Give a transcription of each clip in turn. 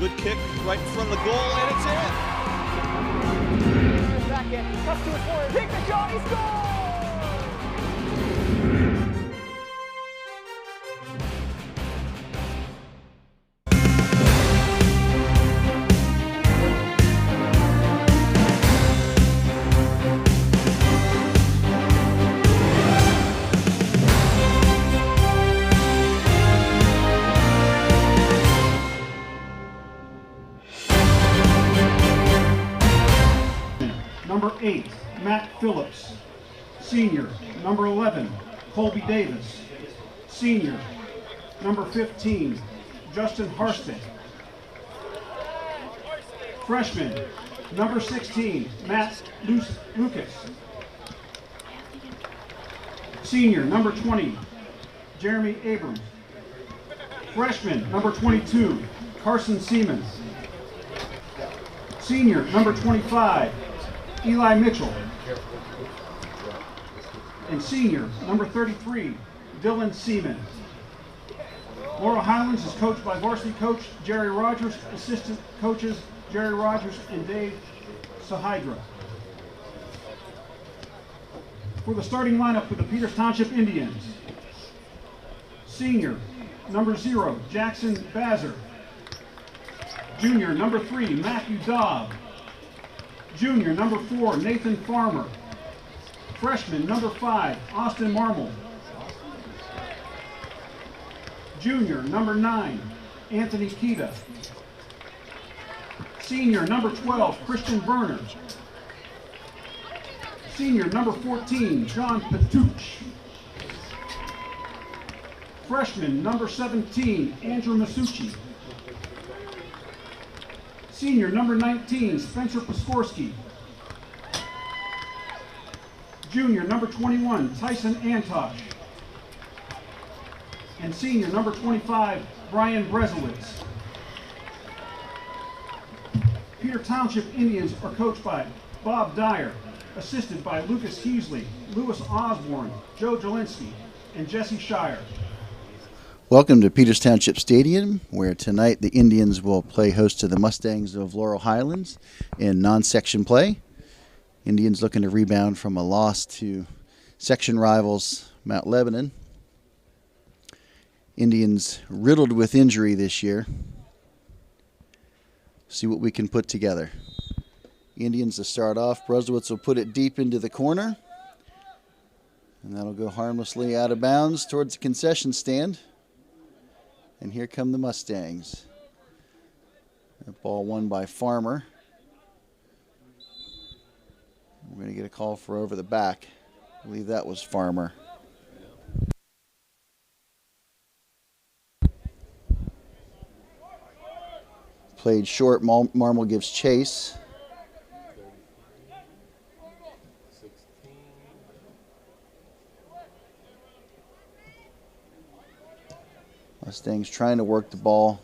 Good kick right in front of the goal, and it's in. Back in, cuts to his forward, take the shot, he scores! Number 8, Matt Phillips. Senior. Number 11, Colby Davis. Senior. Number 15, Justin Harstick. Freshman. Number 16, Matt Lucas. Senior. Number 20, Jeremy Abrams. Freshman. Number 22, Carson Siemens. Senior. Number 25, Eli Mitchell. And senior, number 33, Dylan Seaman. Laurel Highlands is coached by varsity coach Jerry Rogers, assistant coaches Jerry Rogers and Dave Sahydra. For the starting lineup with the Peters Township Indians. Senior, number 0, Jackson Bazer. Junior, number 3, Matthew Dobb. Junior, number 4, Nathan Farmer. Freshman, number 5, Austin Marmol. Junior, number 9, Anthony Kita. Senior, number 12, Christian Werner. Senior, number 14, John Patuch. Freshman, number 17, Andrew Masucci. Senior, number 19, Spencer Poskorsky. Junior, number 21, Tyson Antosh. And senior, number 25, Brian Brezowitz. Peter Township Indians are coached by Bob Dyer, assisted by Lucas Heasley, Lewis Osborne, Joe Jelinski, and Jesse Shire. Welcome to Peters Township Stadium, where tonight the Indians will play host to the Mustangs of Laurel Highlands in non-section play. Indians looking to rebound from a loss to section rivals Mount Lebanon. Indians riddled with injury this year. See what we can put together. Indians to start off. Brusowitz will put it deep into the corner. And that'll go harmlessly out of bounds towards the concession stand. And here come the Mustangs. That ball won by Farmer. We're going to get a call for over the back. I believe that was Farmer. Played short. Marmol gives chase. Mustangs trying to work the ball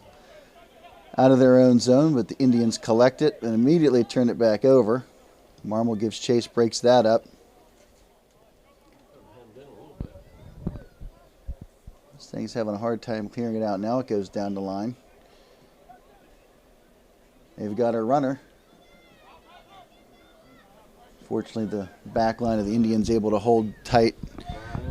out of their own zone, but the Indians collect it and immediately turn it back over. Marmol gives chase, breaks that up. Mustangs having a hard time clearing it out. Now it goes down the line. They've got a runner. Fortunately, the back line of the Indians able to hold tight.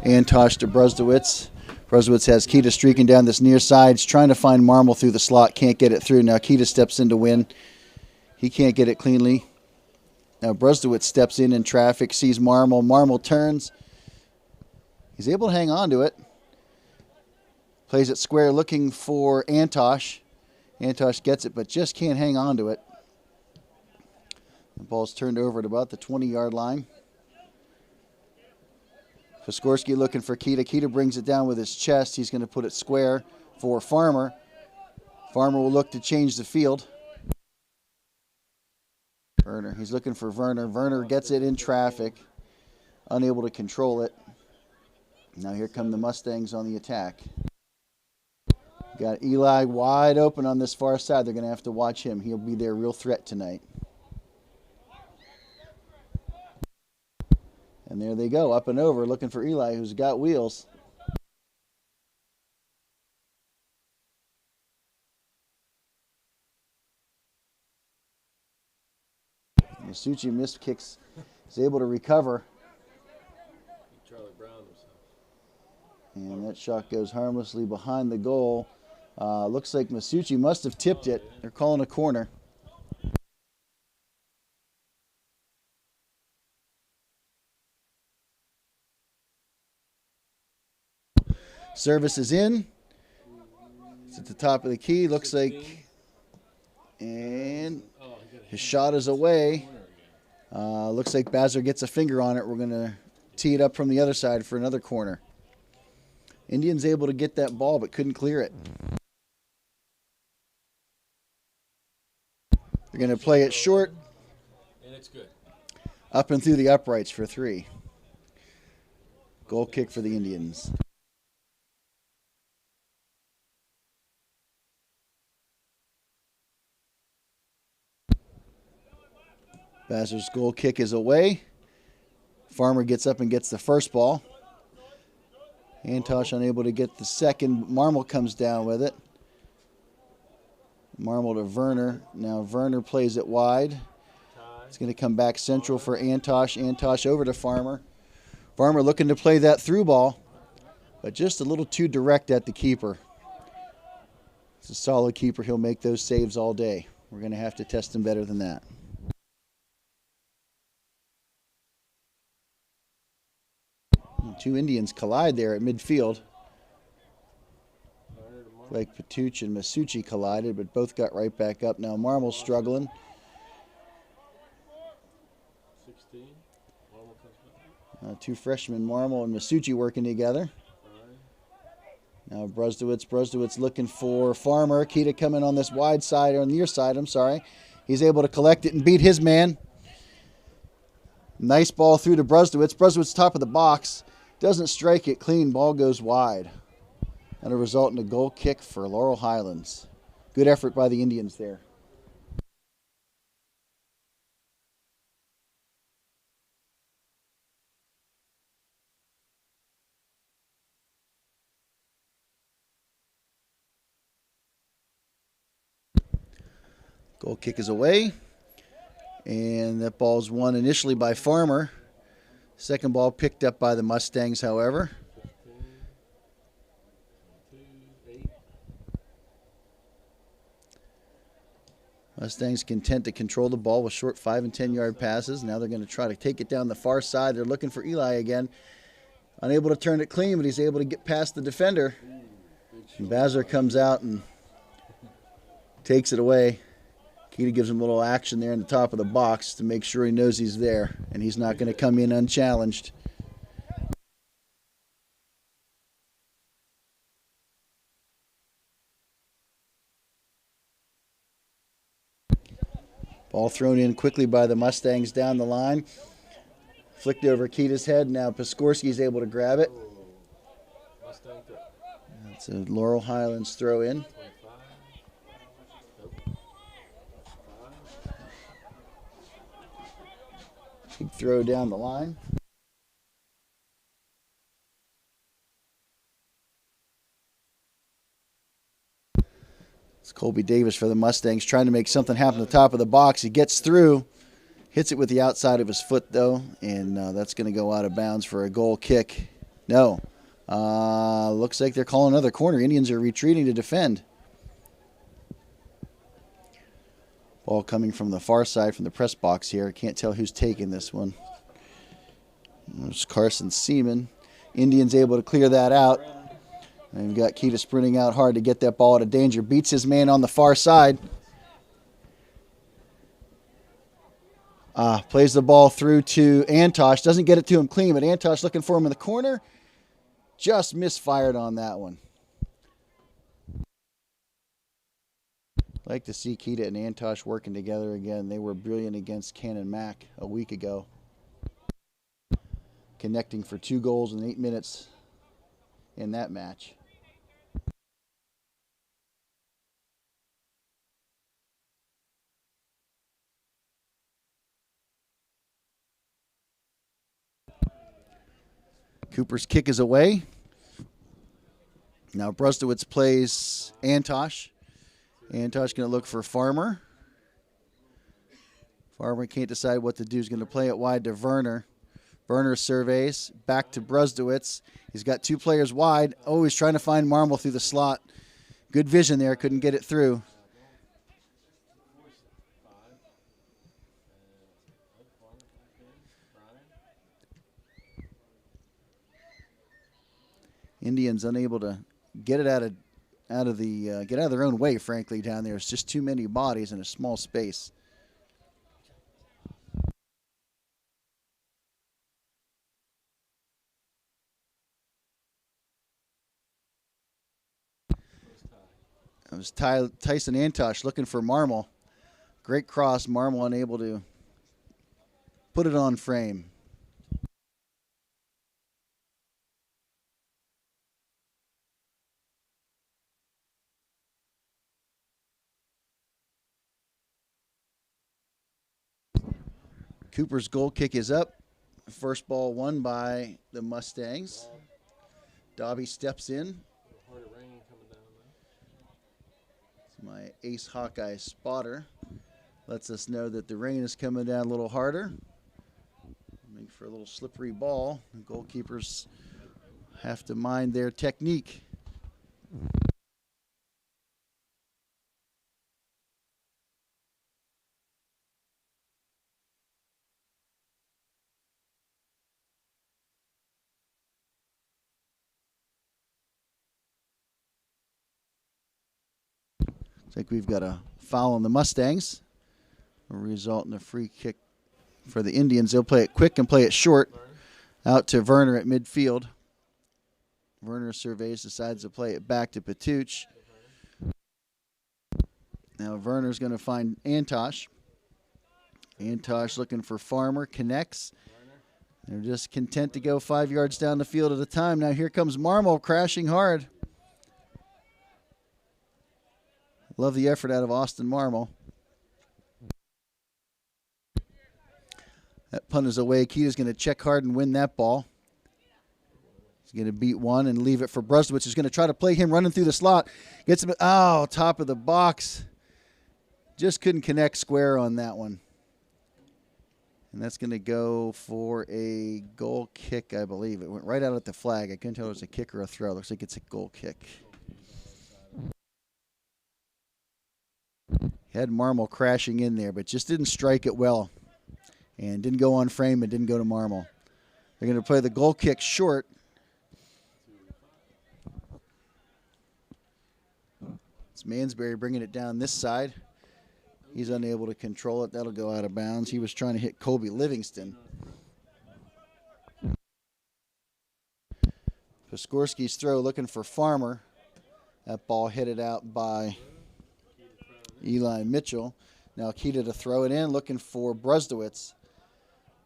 Antosh to Brusowitz. Brusowitz has Kita streaking down this near side. He's trying to find Marmol through the slot. Can't get it through. Now Kita steps in to win. He can't get it cleanly. Now Brusowitz steps in traffic, sees Marmol. Marmol turns. He's able to hang on to it. Plays it square looking for Antosh. Antosh gets it, but just can't hang on to it. The ball's turned over at about the 20-yard line. Poskorsky looking for Kita. Kita brings it down with his chest. He's going to put it square for Farmer. Farmer will look to change the field. Werner, he's looking for Werner. Werner gets it in traffic, unable to control it. Now here come the Mustangs on the attack. Got Eli wide open on this far side. They're going to have to watch him. He'll be their real threat tonight. And there they go, up and over, looking for Eli, who's got wheels. Masucci missed kicks. Is able to recover. Charlie Brown himself. And that shot goes harmlessly behind the goal. Looks like Masucci must have tipped it. They're calling a corner. Service is in. It's at the top of the key. Looks like, and his shot is away. Looks like Bazzer gets a finger on it. We're going to tee it up from the other side for another corner. Indians able to get that ball but couldn't clear it. They're going to play it short. And it's good. Up and through the uprights for 3. Goal kick for the Indians. Bazzer's goal kick is away. Farmer gets up and gets the first ball. Antosh unable to get the second. Marmol comes down with it. Marmol to Werner. Now Werner plays it wide. It's going to come back central for Antosh. Antosh over to Farmer. Farmer looking to play that through ball, but just a little too direct at the keeper. It's a solid keeper. He'll make those saves all day. We're going to have to test him better than that. Two Indians collide there at midfield. Like Patuch and Masucci collided, but both got right back up. Now Marmel's struggling. 16. Two freshmen, Marmel and Masucci, working together. Now Brusdowitz looking for Farmer. Kita coming on this wide side, or near side, I'm sorry. He's able to collect it and beat his man. Nice ball through to Brusdowitz. Brusdowitz top of the box. Doesn't strike it clean. Ball goes wide. That'll result in a goal kick for Laurel Highlands. Good effort by the Indians there. Goal kick is away. And that ball's won initially by Farmer. Second ball picked up by the Mustangs, however. 8. Mustangs content to control the ball with short 5- and 10-yard passes. Now they're going to try to take it down the far side. They're looking for Eli again. Unable to turn it clean, but he's able to get past the defender. And Bazzer comes out and takes it away. Kita gives him a little action there in the top of the box to make sure he knows he's there, and he's not going to come in unchallenged. Ball thrown in quickly by the Mustangs down the line. Flicked over Kita's head. Now Piskorski's able to grab it. That's a Laurel Highlands throw in. Big throw down the line. It's Colby Davis for the Mustangs trying to make something happen at the top of the box. He gets through, hits it with the outside of his foot though, and that's going to go out of bounds for a goal kick. No. Looks like they're calling another corner. Indians are retreating to defend. Ball coming from the far side from the press box here. I can't tell who's taking this one. There's Carson Seaman. Indians able to clear that out. And we've got Kita sprinting out hard to get that ball out of danger. Beats his man on the far side. Plays the ball through to Antosh. Doesn't get it to him clean, but Antosh looking for him in the corner. Just misfired on that one. Like to see Kita and Antosh working together again. They were brilliant against Cannon Mac a week ago. Connecting for 2 goals in 8 minutes in that match. Cooper's kick is away. Now Brusdowitz plays Antosh. Antosh going to look for Farmer. Farmer can't decide what to do. He's going to play it wide to Werner. Werner surveys, back to Brusdowitz. He's got two players wide. Oh, he's trying to find Marmol through the slot. Good vision there, couldn't get it through. Indians unable to get it out of their own way, frankly, down there. It's just too many bodies in a small space. It was Tyson Antosh looking for Marmol. Great cross. Marmol unable to put it on frame. Cooper's goal kick is up. First ball won by the Mustangs. Dobby steps in. It's my ace Hawkeye spotter. Lets us know that the rain is coming down a little harder. Make for a little slippery ball. The goalkeepers have to mind their technique. Looks like we've got a foul on the Mustangs. Will result in a free kick for the Indians. They'll play it quick and play it short. Out to Werner at midfield. Werner surveys, decides to play it back to Patuch. Now Werner's going to find Antosh. Antosh looking for Farmer, connects. They're just content to go 5 yards down the field at a time. Now here comes Marmol crashing hard. Love the effort out of Austin Marmol. That punt is away. Keita's going to check hard and win that ball. He's going to beat one and leave it for Brusdowitz, who's going to try to play him running through the slot. Gets him, top of the box. Just couldn't connect square on that one. And that's going to go for a goal kick, I believe. It went right out at the flag. I couldn't tell if it was a kick or a throw. Looks like it's a goal kick. Had Marmol crashing in there, but just didn't strike it well. And didn't go on frame and didn't go to Marmol. They're going to play the goal kick short. It's Mansberry bringing it down this side. He's unable to control it. That'll go out of bounds. He was trying to hit Colby Livingston. Piskorski's throw looking for Farmer. That ball headed out by Eli Mitchell. Now Keita to throw it in, looking for Brusdowitz.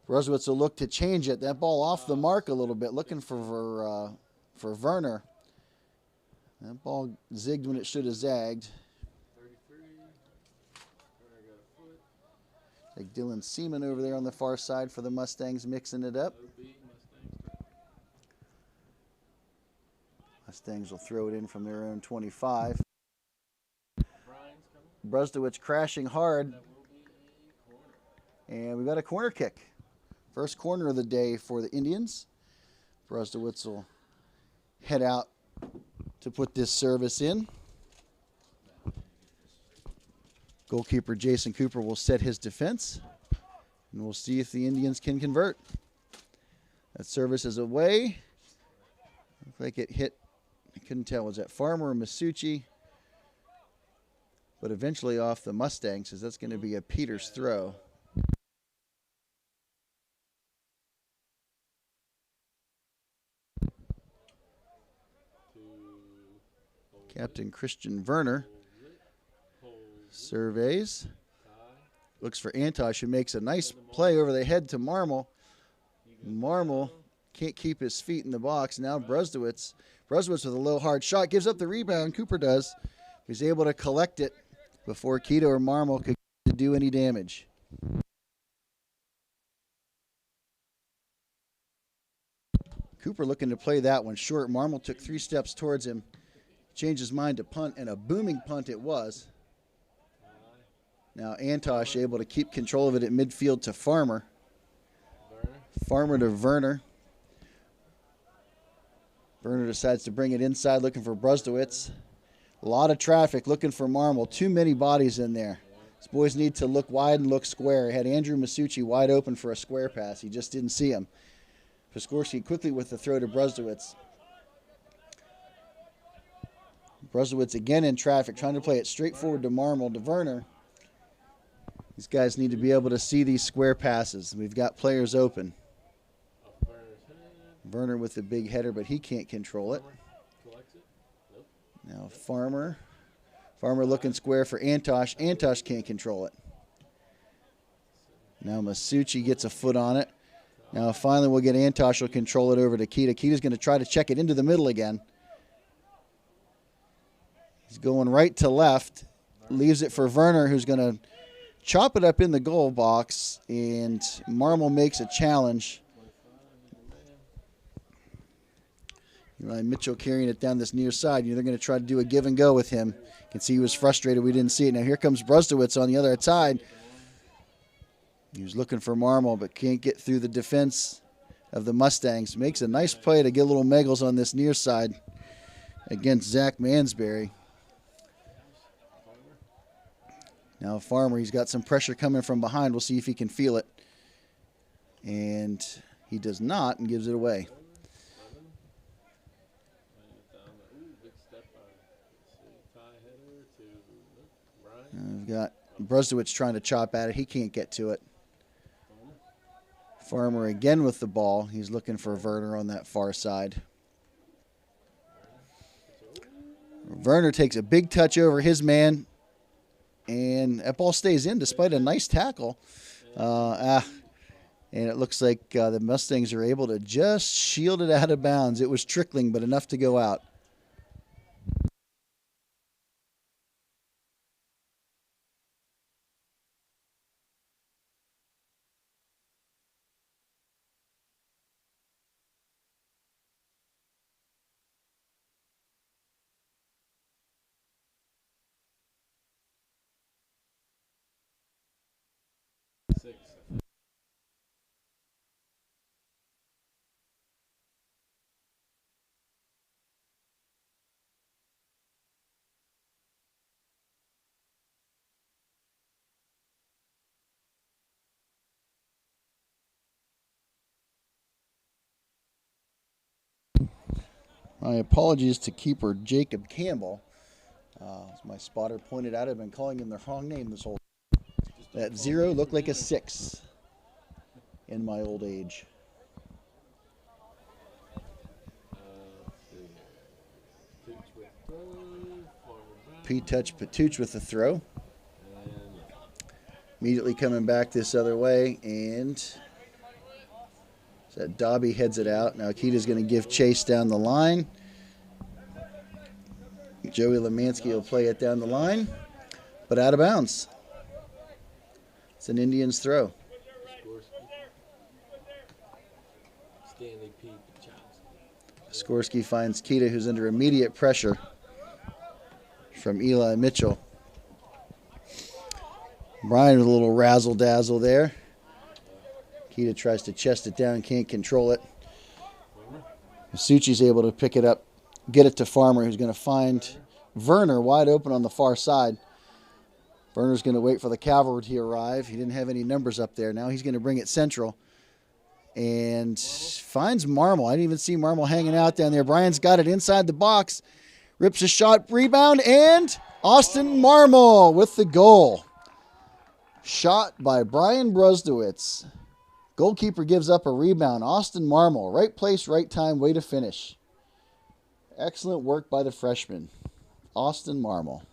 Brusdowitz will look to change it. That ball off the mark a little bit, looking for Werner. That ball zigged when it should have zagged. Like Dylan Seaman over there on the far side for the Mustangs, mixing it up. Mustangs will throw it in from their own 25. Brusdowitz crashing hard. And we've got a corner kick. First corner of the day for the Indians. Brusdowitz will head out to put this service in. Goalkeeper Jason Cooper will set his defense. And we'll see if the Indians can convert. That service is away. Looks like it hit, I couldn't tell, was that Farmer or Masucci? But eventually off the Mustangs, because that's going to be a Peters throw. Captain Christian Werner surveys. Looks for Antosh, who makes a nice play over the head to Marmol. Marmol can't keep his feet in the box. Now Brusdowitz. Brusdowitz with a low hard shot. Gives up the rebound. Cooper does. He's able to collect it before Keita or Marmol could do any damage. Cooper looking to play that one short. Marmol took 3 steps towards him. Changed his mind to punt, and a booming punt it was. Now Antosh able to keep control of it at midfield to Farmer. Farmer to Werner. Werner decides to bring it inside looking for Brustowitz. A lot of traffic looking for Marmol. Too many bodies in there. These boys need to look wide and look square. Had Andrew Masucci wide open for a square pass. He just didn't see him. Piskorski quickly with the throw to Brustowitz. Brustowitz again in traffic, trying to play it straight forward to Marmol, to Werner. These guys need to be able to see these square passes. We've got players open. Werner with the big header, but he can't control it. Now Farmer. Farmer looking square for Antosh. Antosh can't control it. Now Masucci gets a foot on it. Now finally we'll get Antosh will control it over to Kita. Kita's going to try to check it into the middle again. He's going right to left. Leaves it for Werner, who's going to chop it up in the goal box, and Marmol makes a challenge. Mitchell carrying it down this near side. They're going to try to do a give and go with him. You can see he was frustrated. We didn't see it. Now here comes Brustowitz on the other side. He was looking for Marmol, but can't get through the defense of the Mustangs. Makes a nice play to get little Meggles on this near side against Zach Mansberry. Now Farmer, he's got some pressure coming from behind. We'll see if he can feel it. And he does not, and gives it away. We've got Brustowitz trying to chop at it. He can't get to it. Farmer again with the ball. He's looking for Werner on that far side. Werner takes a big touch over his man, and that ball stays in despite a nice tackle. And it looks like the Mustangs are able to just shield it out of bounds. It was trickling, but enough to go out. My apologies to keeper Jacob Campbell. As my spotter pointed out, I've been calling him the wrong name this whole time. That 0 looked like a 6 in my old age. Patuch with the throw. Immediately coming back this other way, and that Dobby heads it out. Now Akita's going to give chase down the line. Joey Lemansky will play it down the line, but out of bounds. It's an Indians throw. Skorsky finds Kita, who's under immediate pressure from Eli Mitchell. Brian with a little razzle-dazzle there. Kita tries to chest it down, can't control it. Masucci's able to pick it up, get it to Farmer, who's going to find Werner wide open on the far side. Werner's going to wait for the cavalry to arrive. He didn't have any numbers up there. Now he's going to bring it central and finds Marmol. I didn't even see Marmol hanging out down there. Brian's got it inside the box. Rips a shot, rebound, and Austin Marmol with the goal. Shot by Brian Brustowitz. Goalkeeper gives up a rebound. Austin Marmol, right place, right time, way to finish. Excellent work by the freshman, Austin Marmol.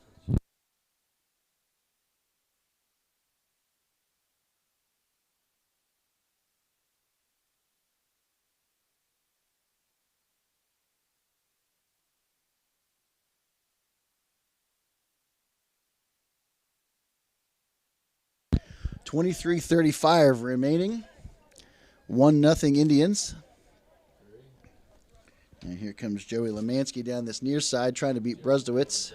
.35 remaining. 1-0 Indians. And here comes Joey Lemansky down this near side trying to beat Brustowitz.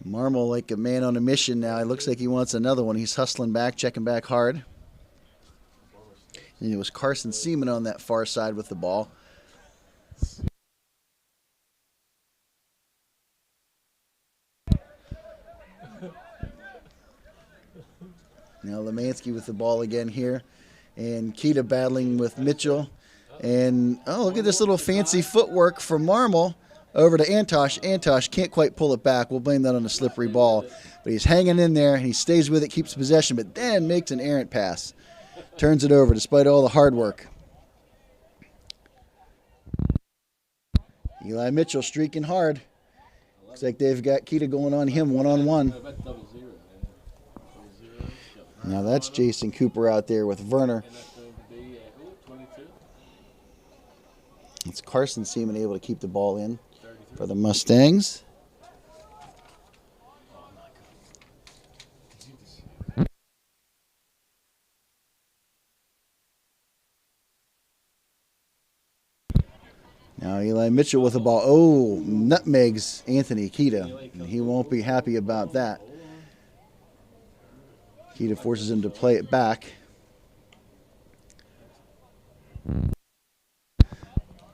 Marmol like a man on a mission now. It looks like he wants another one. He's hustling back, checking back hard. And it was Carson Seaman on that far side with the ball. Now Lemansky with the ball again here. And Kita battling with Mitchell. And, oh, look at this little fancy footwork from Marmol over to Antosh. Antosh can't quite pull it back. We'll blame that on the slippery ball. But he's hanging in there, and he stays with it, keeps possession, but then makes an errant pass. Turns it over despite all the hard work. Eli Mitchell streaking hard. Looks like they've got Kita going on him one-on-one. Now that's Jason Cooper out there with Werner. It's Carson Seaman able to keep the ball in for the Mustangs. Now Eli Mitchell with the ball. Oh, nutmegs Anthony Kita. And he won't be happy about that. Kita forces him to play it back.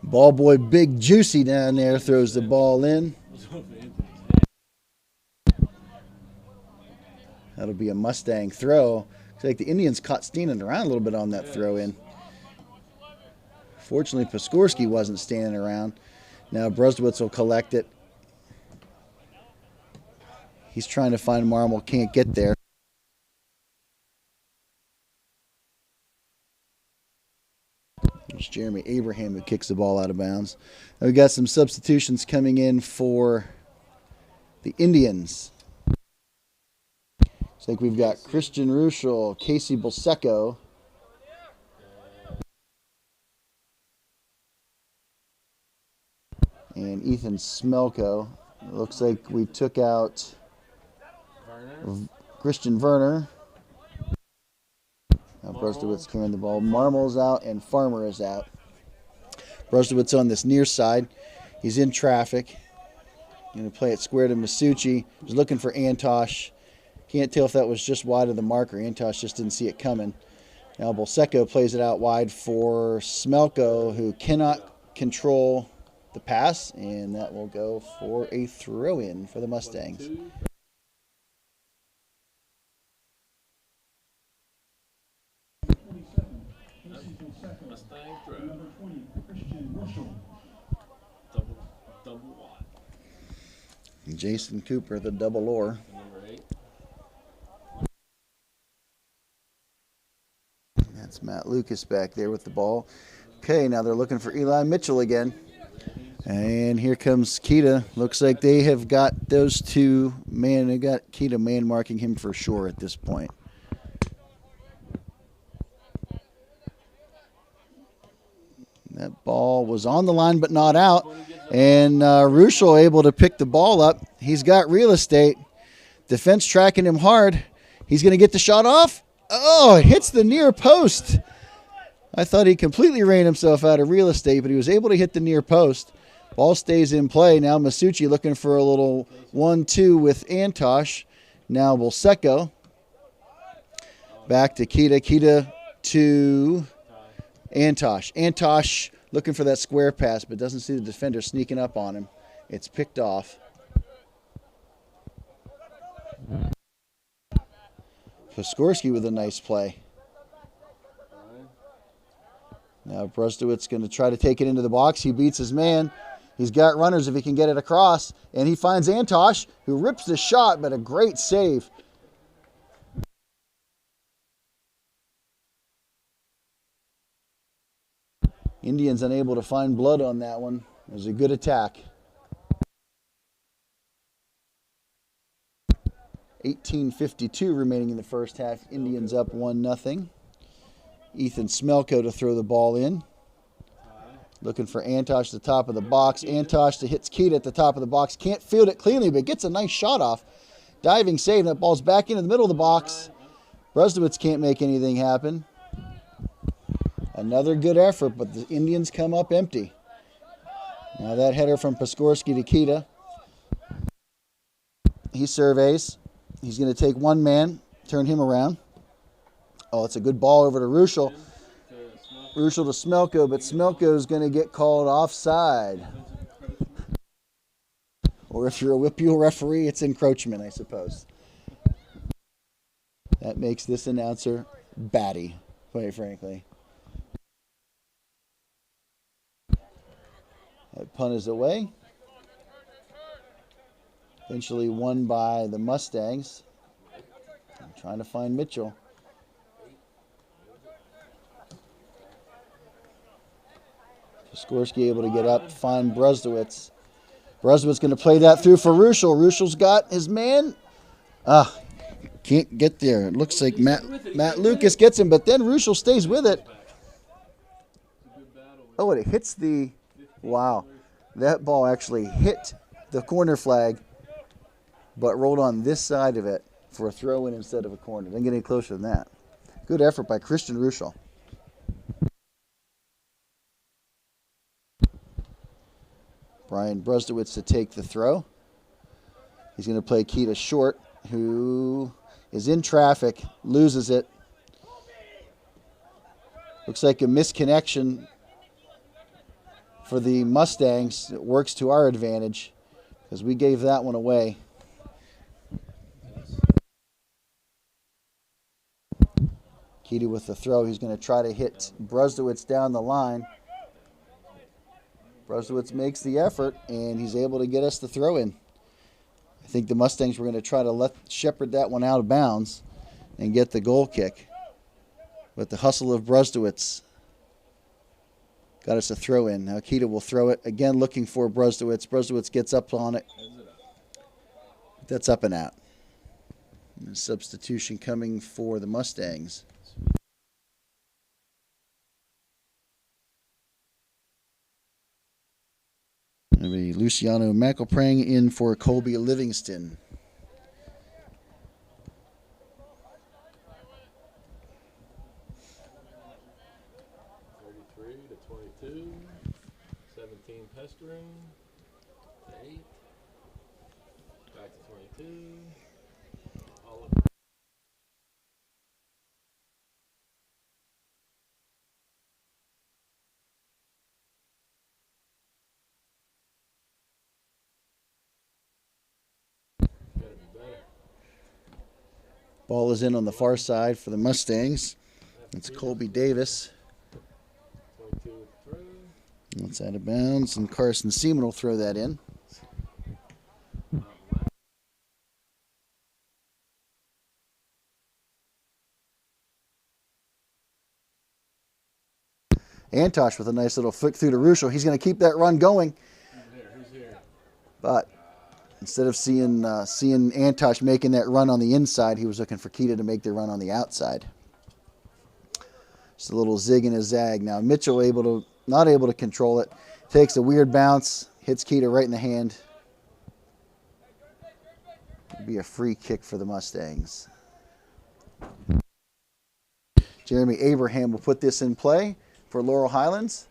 Ball boy Big Juicy down there throws the ball in. That'll be a Mustang throw. Looks like the Indians caught standing around a little bit on that throw in. Fortunately, Piskorski wasn't standing around. Now Brusdowitz will collect it. He's trying to find Marmol, can't get there. It's Jeremy Abraham who kicks the ball out of bounds. Now we got some substitutions coming in for the Indians. Looks like we've got Christian Ruschel, Casey Bulseco, and Ethan Smelko. It looks like we took out Christian Werner. Now Brusdowitz carrying the ball. Marmol's out and Farmer is out. Brusdowitz on this near side. He's in traffic. Going to play it square to Masucci. He's looking for Antosh. Can't tell if that was just wide of the marker. Antosh just didn't see it coming. Now Bulseco plays it out wide for Smelko, who cannot control the pass, and that will go for a throw-in for the Mustangs. Mustang throw. Double wide. Jason Cooper, the double oar. Number 8. That's Matt Lucas back there with the ball. Okay, now they're looking for Eli Mitchell again. And here comes Kita. Looks like they have got those two. Man, they got Kita man marking him for sure at this point. That ball was on the line but not out. And Ruschel able to pick the ball up. He's got real estate. Defense tracking him hard. He's going to get the shot off. Oh, it hits the near post. I thought he completely ran himself out of real estate, but he was able to hit the near post. Ball stays in play. Now Masucci looking for a little 1-2 with Antosh. Now Bulseco. Back to Kita. Kita to Antosh. Antosh looking for that square pass, but doesn't see the defender sneaking up on him. It's picked off. Piskorski with a nice play. Now Brusdowitz going to try to take it into the box. He beats his man. He's got runners if he can get it across. And he finds Antosh, who rips the shot, but a great save. Indians unable to find blood on that one. It was a good attack. 18:52 remaining in the first half. Indians up 1-0. Ethan Smelko to throw the ball in. Looking for Antosh at the top of the box. Antosh to hits Kita at the top of the box. Can't field it cleanly, but gets a nice shot off. Diving save. That ball's back into the middle of the box. Brusdowitz can't make anything happen. Another good effort, but the Indians come up empty. Now that header from Piskorski to Kita. He surveys. He's going to take one man, turn him around. Oh, it's a good ball over to Ruschel. Ruschel to Smelko, but Smelko is going to get called offside. Or if you're a WPIAL referee, it's encroachment, I suppose. That makes this announcer batty, quite frankly. That punt is away. Eventually won by the Mustangs. I'm trying to find Mitchell. Sikorsky able to get up, find Brusdowitz. Brusdowitz going to play that through for Ruschel. Ruschel's got his man. Can't get there. It looks like Matt Lucas gets him, but then Ruschel stays with it. Oh, and it hits the... Wow. That ball actually hit the corner flag, but rolled on this side of it for a throw-in instead of a corner. Didn't get any closer than that. Good effort by Christian Ruschel. Brian Brusdowitz to take the throw. He's going to play Keita short, who is in traffic, loses it. Looks like a misconnection for the Mustangs. It works to our advantage because we gave that one away. Keita with the throw. He's going to try to hit Brusdowitz down the line. Brusdowitz makes the effort, and he's able to get us the throw in. I think the Mustangs were going to try to shepherd that one out of bounds and get the goal kick. But the hustle of Brusdowitz got us a throw in. Now Keita will throw it, again looking for Brusdowitz. Brusdowitz gets up on it. That's up and out. And substitution coming for the Mustangs. Luciano McElprang in for Colby Livingston. To 22, 17 pestering, 8, back to 22, all of Ball is in on the far side for the Mustangs. It's Colby Davis. 22 through. That's out of bounds, and Carson Seaman will throw that in. Antosh with a nice little flick through to Ruschel. He's going to keep that run going. Who's here? But instead of seeing Antosh making that run on the inside, he was looking for Keita to make the run on the outside. Just a little zig and a zag. Now Mitchell not able to control it. Takes a weird bounce, hits Keita right in the hand. It'll be a free kick for the Mustangs. Jeremy Abraham will put this in play for Laurel Highlands.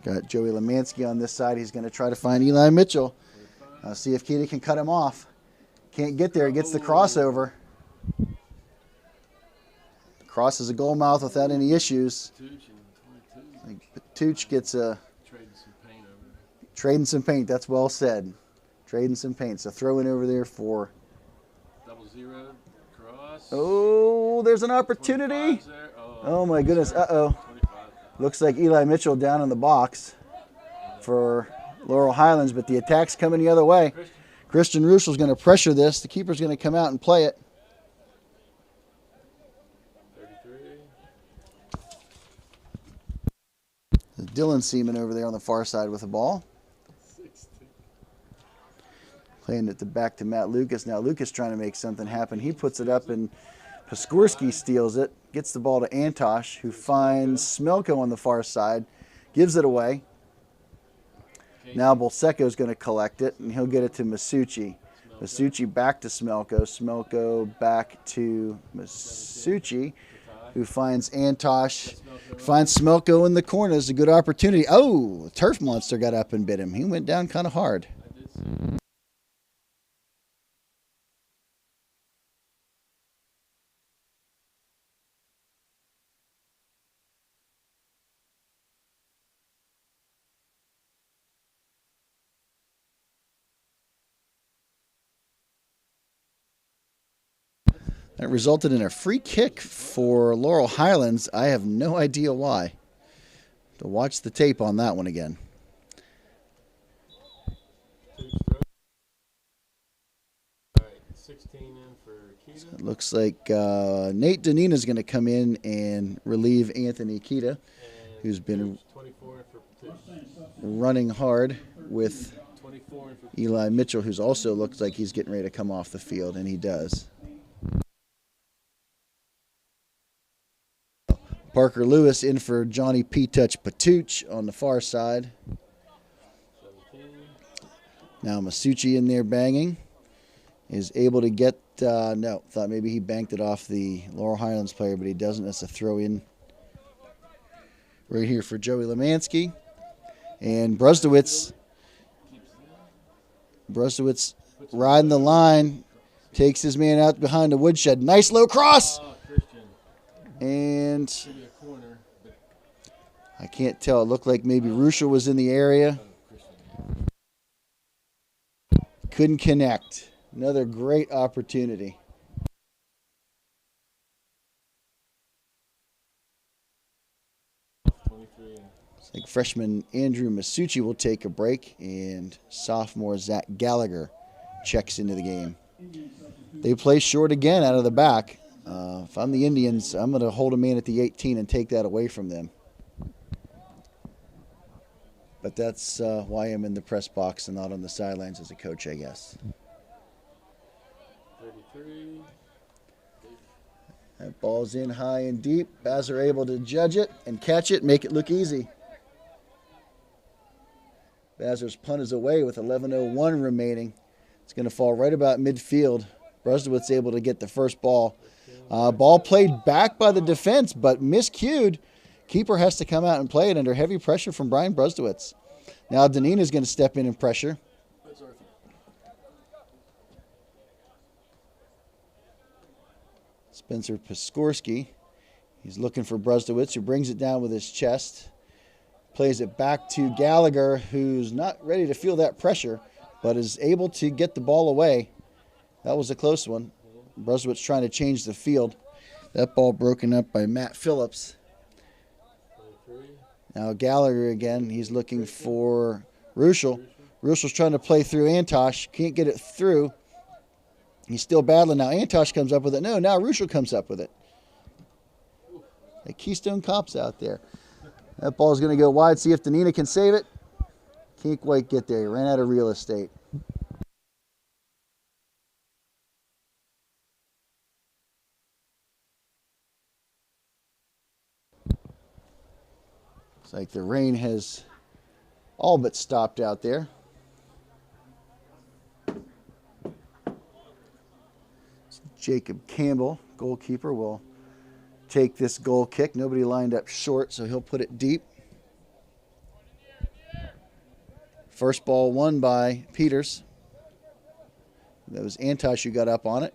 Got Joey Lemansky on this side. He's going to try to find Eli Mitchell. See if Keita can cut him off. Can't get there. He gets the crossover. Crosses a goal mouth without any issues. Tooch gets a... Trading some paint. That's well said. Trading some paint. So throw in over there for... 0-0 cross. Oh, there's an opportunity. Oh my goodness. Uh-oh. Looks like Eli Mitchell down in the box for Laurel Highlands, but the attack's coming the other way. Christian Ruschel's going to pressure this. The keeper's going to come out and play it. 33. Dylan Seaman over there on the far side with the ball. 60. Playing it back to Matt Lucas. Now Lucas trying to make something happen. He puts it up and Piskorski steals it. Gets the ball to Antosh, who finds Smelko on the far side. Gives it away. Now Bolseco's going to collect it, and he'll get it to Masucci. Masucci back to Smelko. Smelko back to Masucci, who finds Antosh. Finds Smelko in the corner. It's a good opportunity. Oh, the turf monster got up and bit him. He went down kind of hard. I did see. That resulted in a free kick for Laurel Highlands. I have no idea why. To watch the tape on that one again. All right, 16 in for Keita. It looks like Nate Danina is going to come in and relieve Anthony Keita, who's been 24 for Petition. running hard with 24 for Eli Mitchell, who's also looks like he's getting ready to come off the field, and he does. Parker Lewis in for Johnny P. Touch Patuch on the far side. 17. Now Masucci in there banging. Is able to get, no, thought maybe he banked it off the Laurel Highlands player, but he doesn't. That's a throw in right here for Joey Lemansky. And Brusdowitz riding the line, takes his man out behind the woodshed. Nice low cross. Oh, Christian. And Should be a corner, but I can't tell. It looked like maybe Ruschel was in the area. Christian. Couldn't connect. Another great opportunity. It's like freshman Andrew Masucci will take a break, and sophomore Zach Gallagher checks into the game. They play short again out of the back. If I'm the Indians, I'm going to hold a man at the 18 and take that away from them. But that's why I'm in the press box and not on the sidelines as a coach, I guess. 33. That ball's in high and deep. Bazzer able to judge it and catch it, make it look easy. Bazzer's punt is away with 11:01 remaining. It's going to fall right about midfield. Brusdowitz able to get the first ball. Ball played back by the defense, but miscued. Keeper has to come out and play it under heavy pressure from Brian Brusdowitz. Now Danina is going to step in and pressure. That's Arthur. Spencer Piskorski. He's looking for Brusdowitz, who brings it down with his chest. Plays it back to Gallagher, who's not ready to feel that pressure, but is able to get the ball away. That was a close one. Brusdowitz trying to change the field. That ball broken up by Matt Phillips. 23. Now Gallagher again. He's looking for Ruschel. Ruschel's trying to play through Antosh. Can't get it through. He's still battling now. Antosh comes up with it. No, now Ruschel comes up with it. The Keystone Cops out there. That ball's going to go wide. See if Danina can save it. Can't quite get there. He ran out of real estate. It's like the rain has all but stopped out there. Jacob Campbell, goalkeeper, will take this goal kick. Nobody lined up short, so he'll put it deep. First ball won by Peters. That was Antosh who got up on it.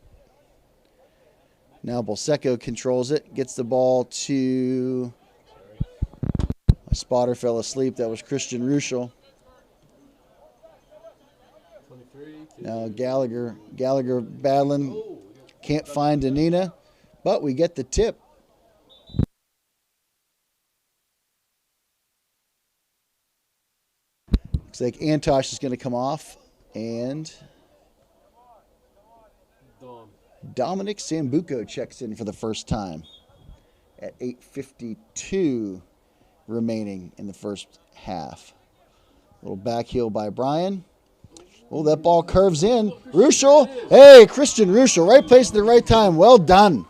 Now Bolsecco controls it, gets the ball to... My spotter fell asleep. That was Christian Ruschel. 23. Now Gallagher battling. Can't find Danina, but we get the tip. Looks like Antosh is going to come off, and Dominic Sambuco checks in for the first time at 8:52 remaining in the first half. Little back heel by Brian. Oh, that ball curves in. Ruschel. Hey, Christian Ruschel. Right place at the right time. Well done.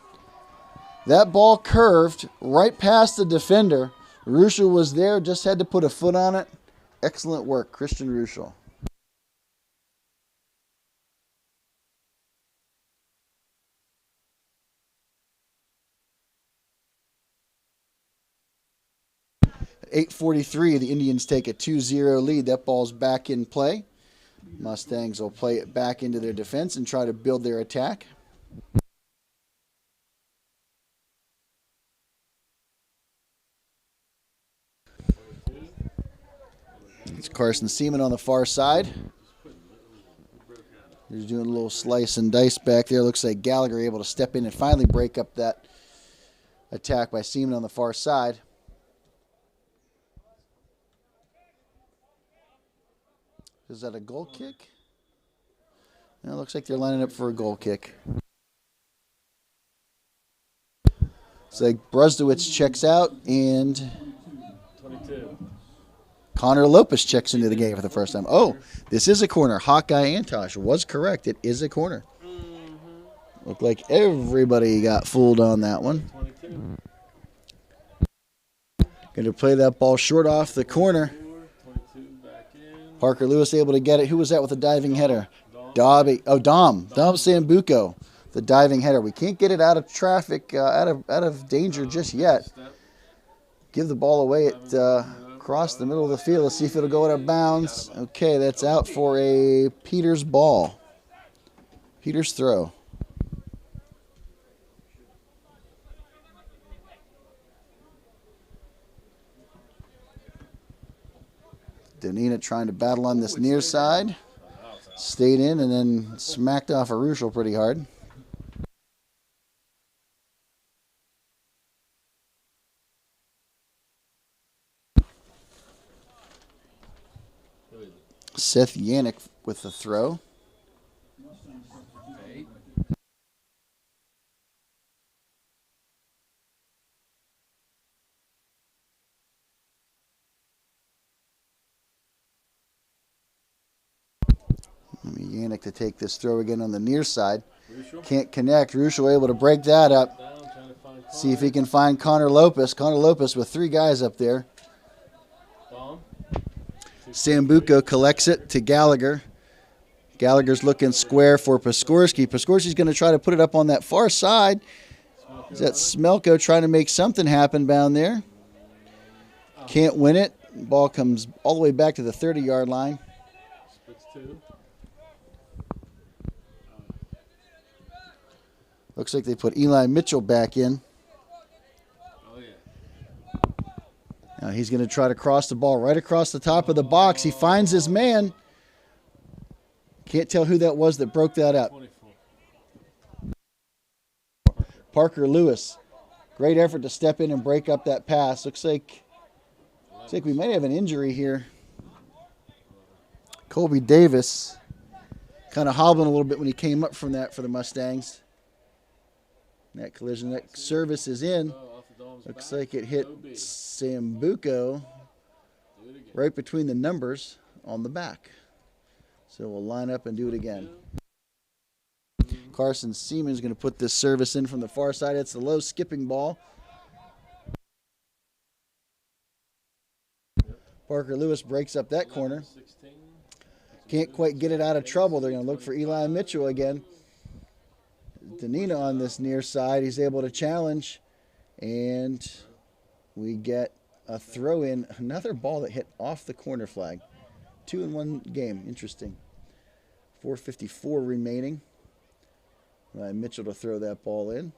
That ball curved right past the defender. Ruschel was there, just had to put a foot on it. Excellent work, Christian Ruschel. 8:43, the Indians take a 2-0 lead. That ball's back in play. Mustangs will play it back into their defense and try to build their attack. It's Carson Seaman on the far side. He's doing a little slice and dice back there. Looks like Gallagher able to step in and finally break up that attack by Seaman on the far side. Is that a goal kick? No, it looks like they're lining up for a goal kick. It's like Brusdowitz checks out and 22. Connor Lopez checks into the game for the first time. Oh, this is a corner. Hawkeye Antosh was correct. It is a corner. Looked like everybody got fooled on that one. 22. Going to play that ball short off the corner. 22 back in. Parker Lewis able to get it. Who was that with the diving header? Dom Sambuco, the diving header. We can't get it out of traffic, out of danger just yet. Give the ball away at across the middle of the field. Let's see if it'll go out of bounds. Okay, that's out for a Peters ball. Peters throw. Danina trying to battle on this near side. Stayed in and then smacked off a Ruschel pretty hard. Seth Yannick with the throw. Yannick to take this throw again on the near side. Can't connect. Ruschel able to break that up. See if he can find Connor Lopez. Connor Lopez with three guys up there. Sambuco collects it to Gallagher. Gallagher's looking square for Piskorski. Piskorski's going to try to put it up on that far side. Is that Smelko trying to make something happen down there? Can't win it. Ball comes all the way back to the 30-yard line. Looks like they put Eli Mitchell back in. Now he's going to try to cross the ball right across the top of the box. He finds his man. Can't tell who that was that broke that up. Parker Lewis. Great effort to step in and break up that pass. Looks like we might have an injury here. Colby Davis kind of hobbling a little bit when he came up from that for the Mustangs. That collision, that service is in. Looks like it hit Sambuco right between the numbers on the back. So we'll line up and do it again. Carson Seaman's going to put this service in from the far side. It's a low skipping ball. Parker Lewis breaks up that corner. Can't quite get it out of trouble. They're going to look for Eli Mitchell again. Danina on this near side. He's able to challenge. And we get a throw in. Another ball that hit off the corner flag. 2 in 1 game. Interesting. 4:54 remaining. Mitchell to throw that ball in.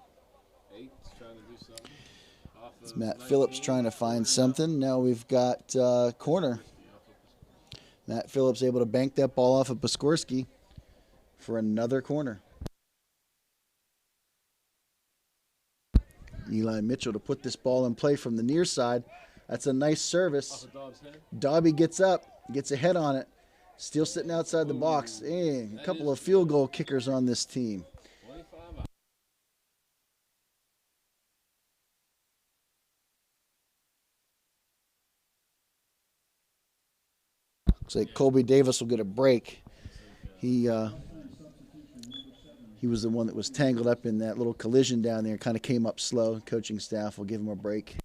It's Matt Phillips trying to find something. Now we've got corner. Matt Phillips able to bank that ball off of Piskorski for another corner. Eli Mitchell to put this ball in play from the near side. That's a nice service. Dobby gets up, gets a head on it. Still sitting outside the box. A couple of field goal kickers on this team. Looks like Colby Davis will get a break. He was the one that was tangled up in that little collision down there. Kind of came up slow. Coaching staff will give him a break.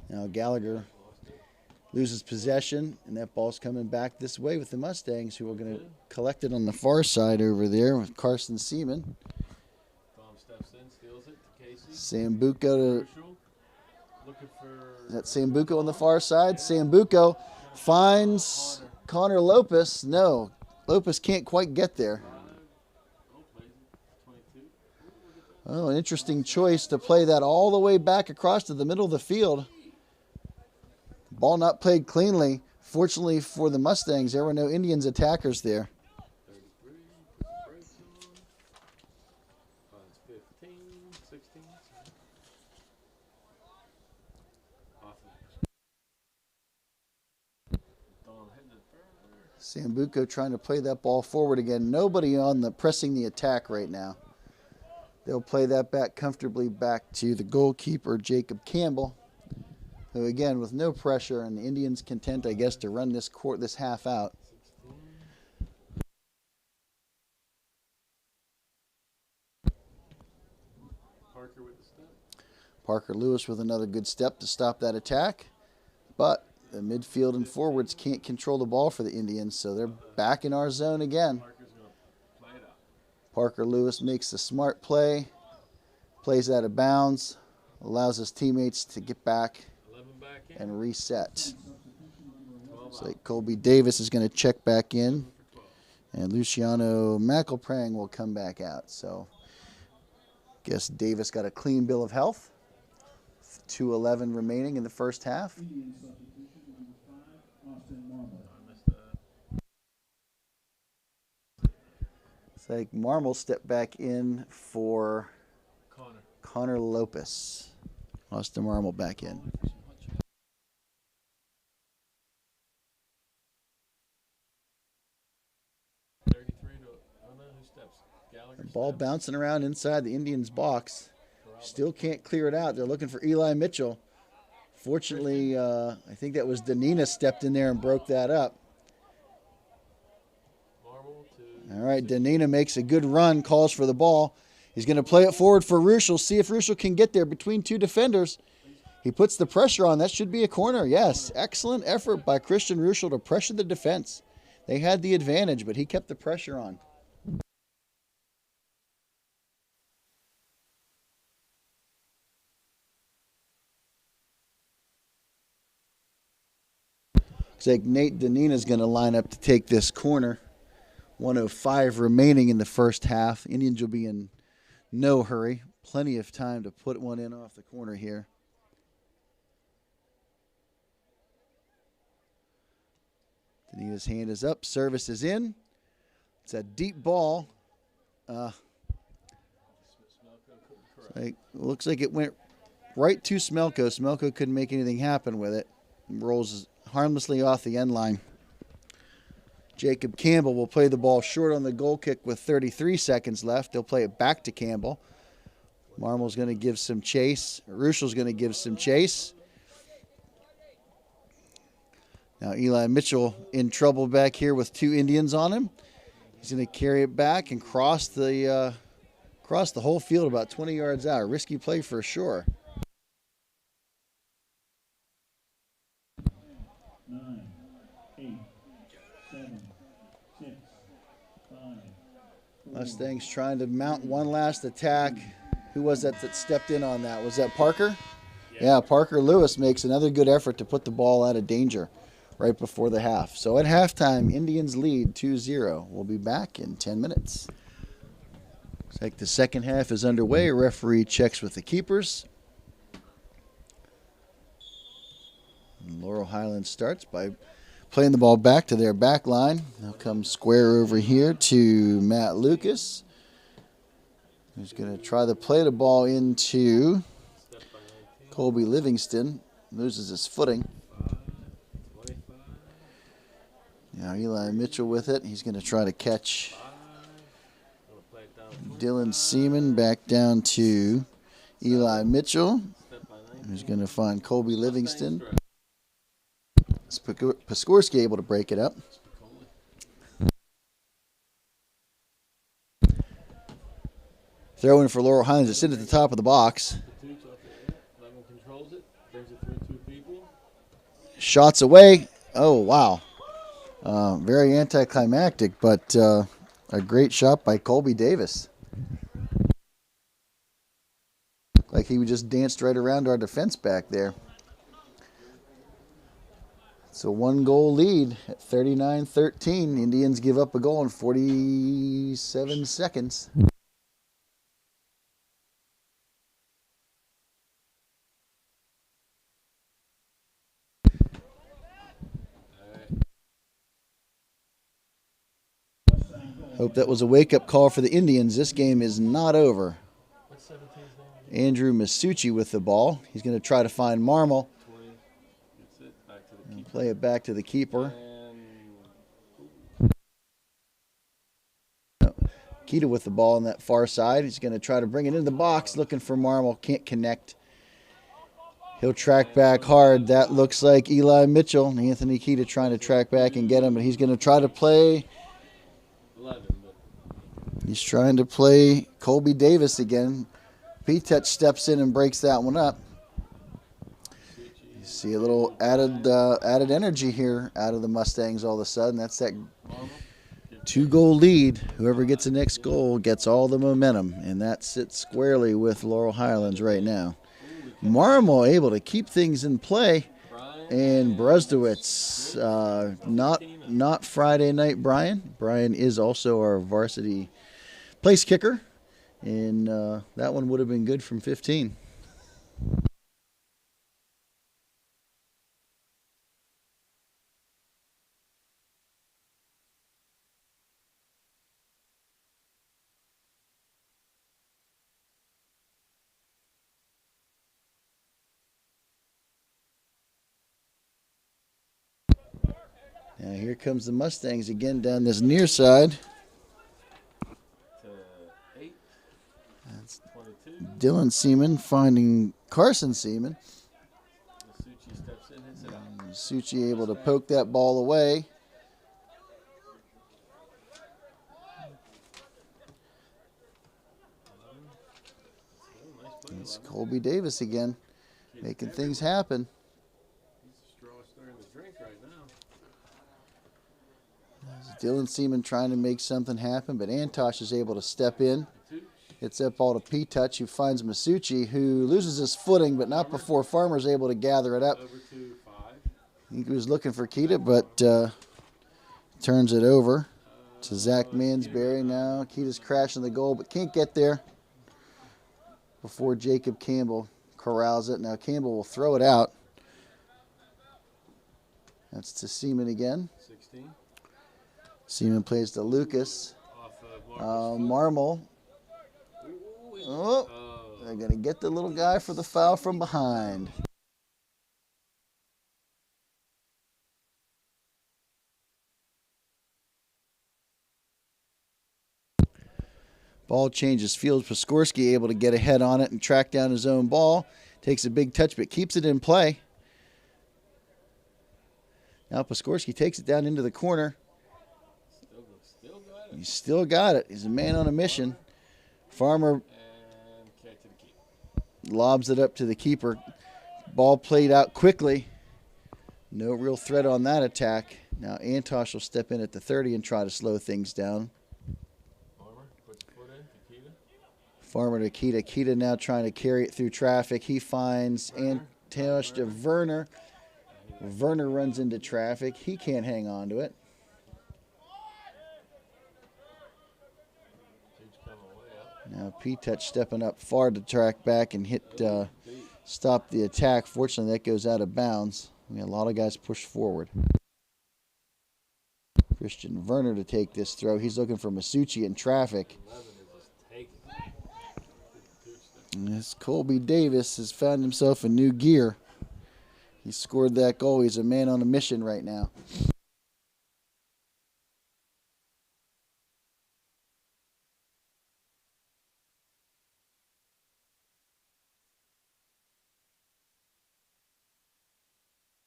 Now Gallagher loses possession, and that ball's coming back this way with the Mustangs, who are going to collect it on the far side over there with Carson Seaman. Tom steps in, steals Sambuco to, Crucial. Looking for is that Sambuco on the far side? Sambuco finds Connor Lopez. No, Lopez can't quite get there. oh, plays it. 22. Oh, an interesting choice to play that all the way back across to the middle of the field. Ball not played cleanly. Fortunately for the Mustangs, there were no Indians attackers there. 33. Puts the brakes on. Finds 15. 16. Awesome. Dom hitting it further. Sambuco trying to play that ball forward again. Nobody on the pressing the attack right now. They'll play that back comfortably back to the goalkeeper, Jacob Campbell, who again with no pressure, and the Indians content, I guess, to run this half out. 16. Parker with the step. Parker Lewis with another good step to stop that attack, but the midfield and forwards can't control the ball for the Indians, so they're back in our zone again. Parker's going to play it up. Parker Lewis makes the smart play, plays out of bounds, allows his teammates to get back 11 back in. and reset. 12 Looks out. like Colby Davis is going to check back in, and Luciano McElprang will come back out. So, guess Davis got a clean bill of health. 2:11 remaining in the first half. It's like Marmol stepped back in for Connor Lopez. Austin Marmol back in. The ball bouncing around inside the Indians' box. Still can't clear it out. They're looking for Eli Mitchell. Fortunately, I think that was Danina stepped in there and broke that up. All right, Danina makes a good run, calls for the ball. He's going to play it forward for Ruschel. See if Ruschel can get there between two defenders. He puts the pressure on. That should be a corner. Yes, excellent effort by Christian Ruschel to pressure the defense. They had the advantage, but he kept the pressure on. Looks like Nate Danina is going to line up to take this corner. 1:05 remaining in the first half. Indians will be in no hurry. Plenty of time to put one in off the corner here. Danina's hand is up. Service is in. It's a deep ball. Looks like it went right to Smelko. Smelko couldn't make anything happen with it. Rolls harmlessly off the end line. Jacob Campbell will play the ball short on the goal kick with 33 seconds left. They'll play it back to Campbell. Marmol's going to give some chase. Ruschel's going to give some chase. Now Eli Mitchell in trouble back here with two Indians on him. He's going to carry it back and cross the whole field about 20 yards out. A risky play for sure. 9, 8, 7, 6, 5. Mustangs trying to mount one last attack. Who was that stepped in on that? Was that Parker? Yeah, Parker Lewis makes another good effort to put the ball out of danger right before the half. So at halftime, Indians lead 2-0. We'll be back in 10 minutes. Looks like the second half is underway. Referee checks with the keepers. And Laurel Highlands starts by playing the ball back to their back line. They'll come square over here to Matt Lucas, who's going to try to play the ball into Colby Livingston. Loses his footing. Now Eli Mitchell with it. He's going to try to catch Dylan Seaman. Back down to Eli Mitchell, who's going to find Colby Livingston. Paskorski able to break it up. Throw in for Laurel Highlands to sit at the top of the box. Shots away. Oh, wow. Very anticlimactic, but a great shot by Colby Davis. Like like he just danced right around our defense back there. It's a 1-goal lead at 39-13. Indians give up a goal in 47 seconds. Hope that was a wake-up call for the Indians. This game is not over. What's 17's name? Andrew Masucci with the ball. He's going to try to find Marmol. 20. Gets it back to the keeper. Play it back to the keeper. Kita with the ball on that far side. He's going to try to bring it into the box, looking for Marmol. Can't connect. He'll track back hard. That looks like Eli Mitchell. Anthony Kita trying to track back and get him, but he's going to try to play. 11, He's trying to play Colby Davis again. P-Touch steps in and breaks that one up. You see a little added energy here out of the Mustangs all of a sudden. That's that 2-goal lead. Whoever gets the next goal gets all the momentum, and that sits squarely with Laurel Highlands right now. Marmol able to keep things in play, and Brusdowitz, not Friday night Brian. Brian is also our varsity place kicker, and that one would have been good from 15. Now here comes the Mustangs again down this near side. to 8. That's 22. Dylan Seaman finding Carson Seaman. Masucci steps in, hits it out. Suchi able to poke that ball away. Nice play, It's 11. Colby Davis again, making things happen. He's a straw starting to drink right now. Dylan Seaman trying to make something happen, but Antosh is able to step in. Hits that ball to P-Touch, who finds Masucci, who loses his footing, but not before Farmer's able to gather it up. Over to 5. He was looking for Kita, but turns it over to Zach Mansberry now. Kita's crashing the goal, but can't get there before Jacob Campbell corrals it. Now Campbell will throw it out. That's to Seaman again. 16. Seaman plays to Lucas. Off of Marcus. Marmol. Oh, they're going to get the little guy for the foul from behind. Ball changes fields. Piskorski able to get ahead on it and track down his own ball. Takes a big touch, but keeps it in play. Now Piskorski takes it down into the corner. Still got it. He's still got it. He's a man on a mission. Farmer And kick to the keeper. lobs it up to the keeper. Ball played out quickly. No real threat on that attack. Now Antosh will step in at the 30 and try to slow things down. Farmer puts your foot in. Tequila. Farmer to Kita. Kita now trying to carry it through traffic. He finds Antosh to Werner. Werner runs into traffic. He can't hang on to it. Dude's coming way up. Now P-Touch stepping up far to track back and stop the attack. Fortunately, that goes out of bounds. I mean, a lot of guys push forward. Christian Werner to take this throw. He's looking for Masucci in traffic. 11 is just taking. And this Colby Davis has found himself in new gear. He scored that goal. He's a man on a mission right now.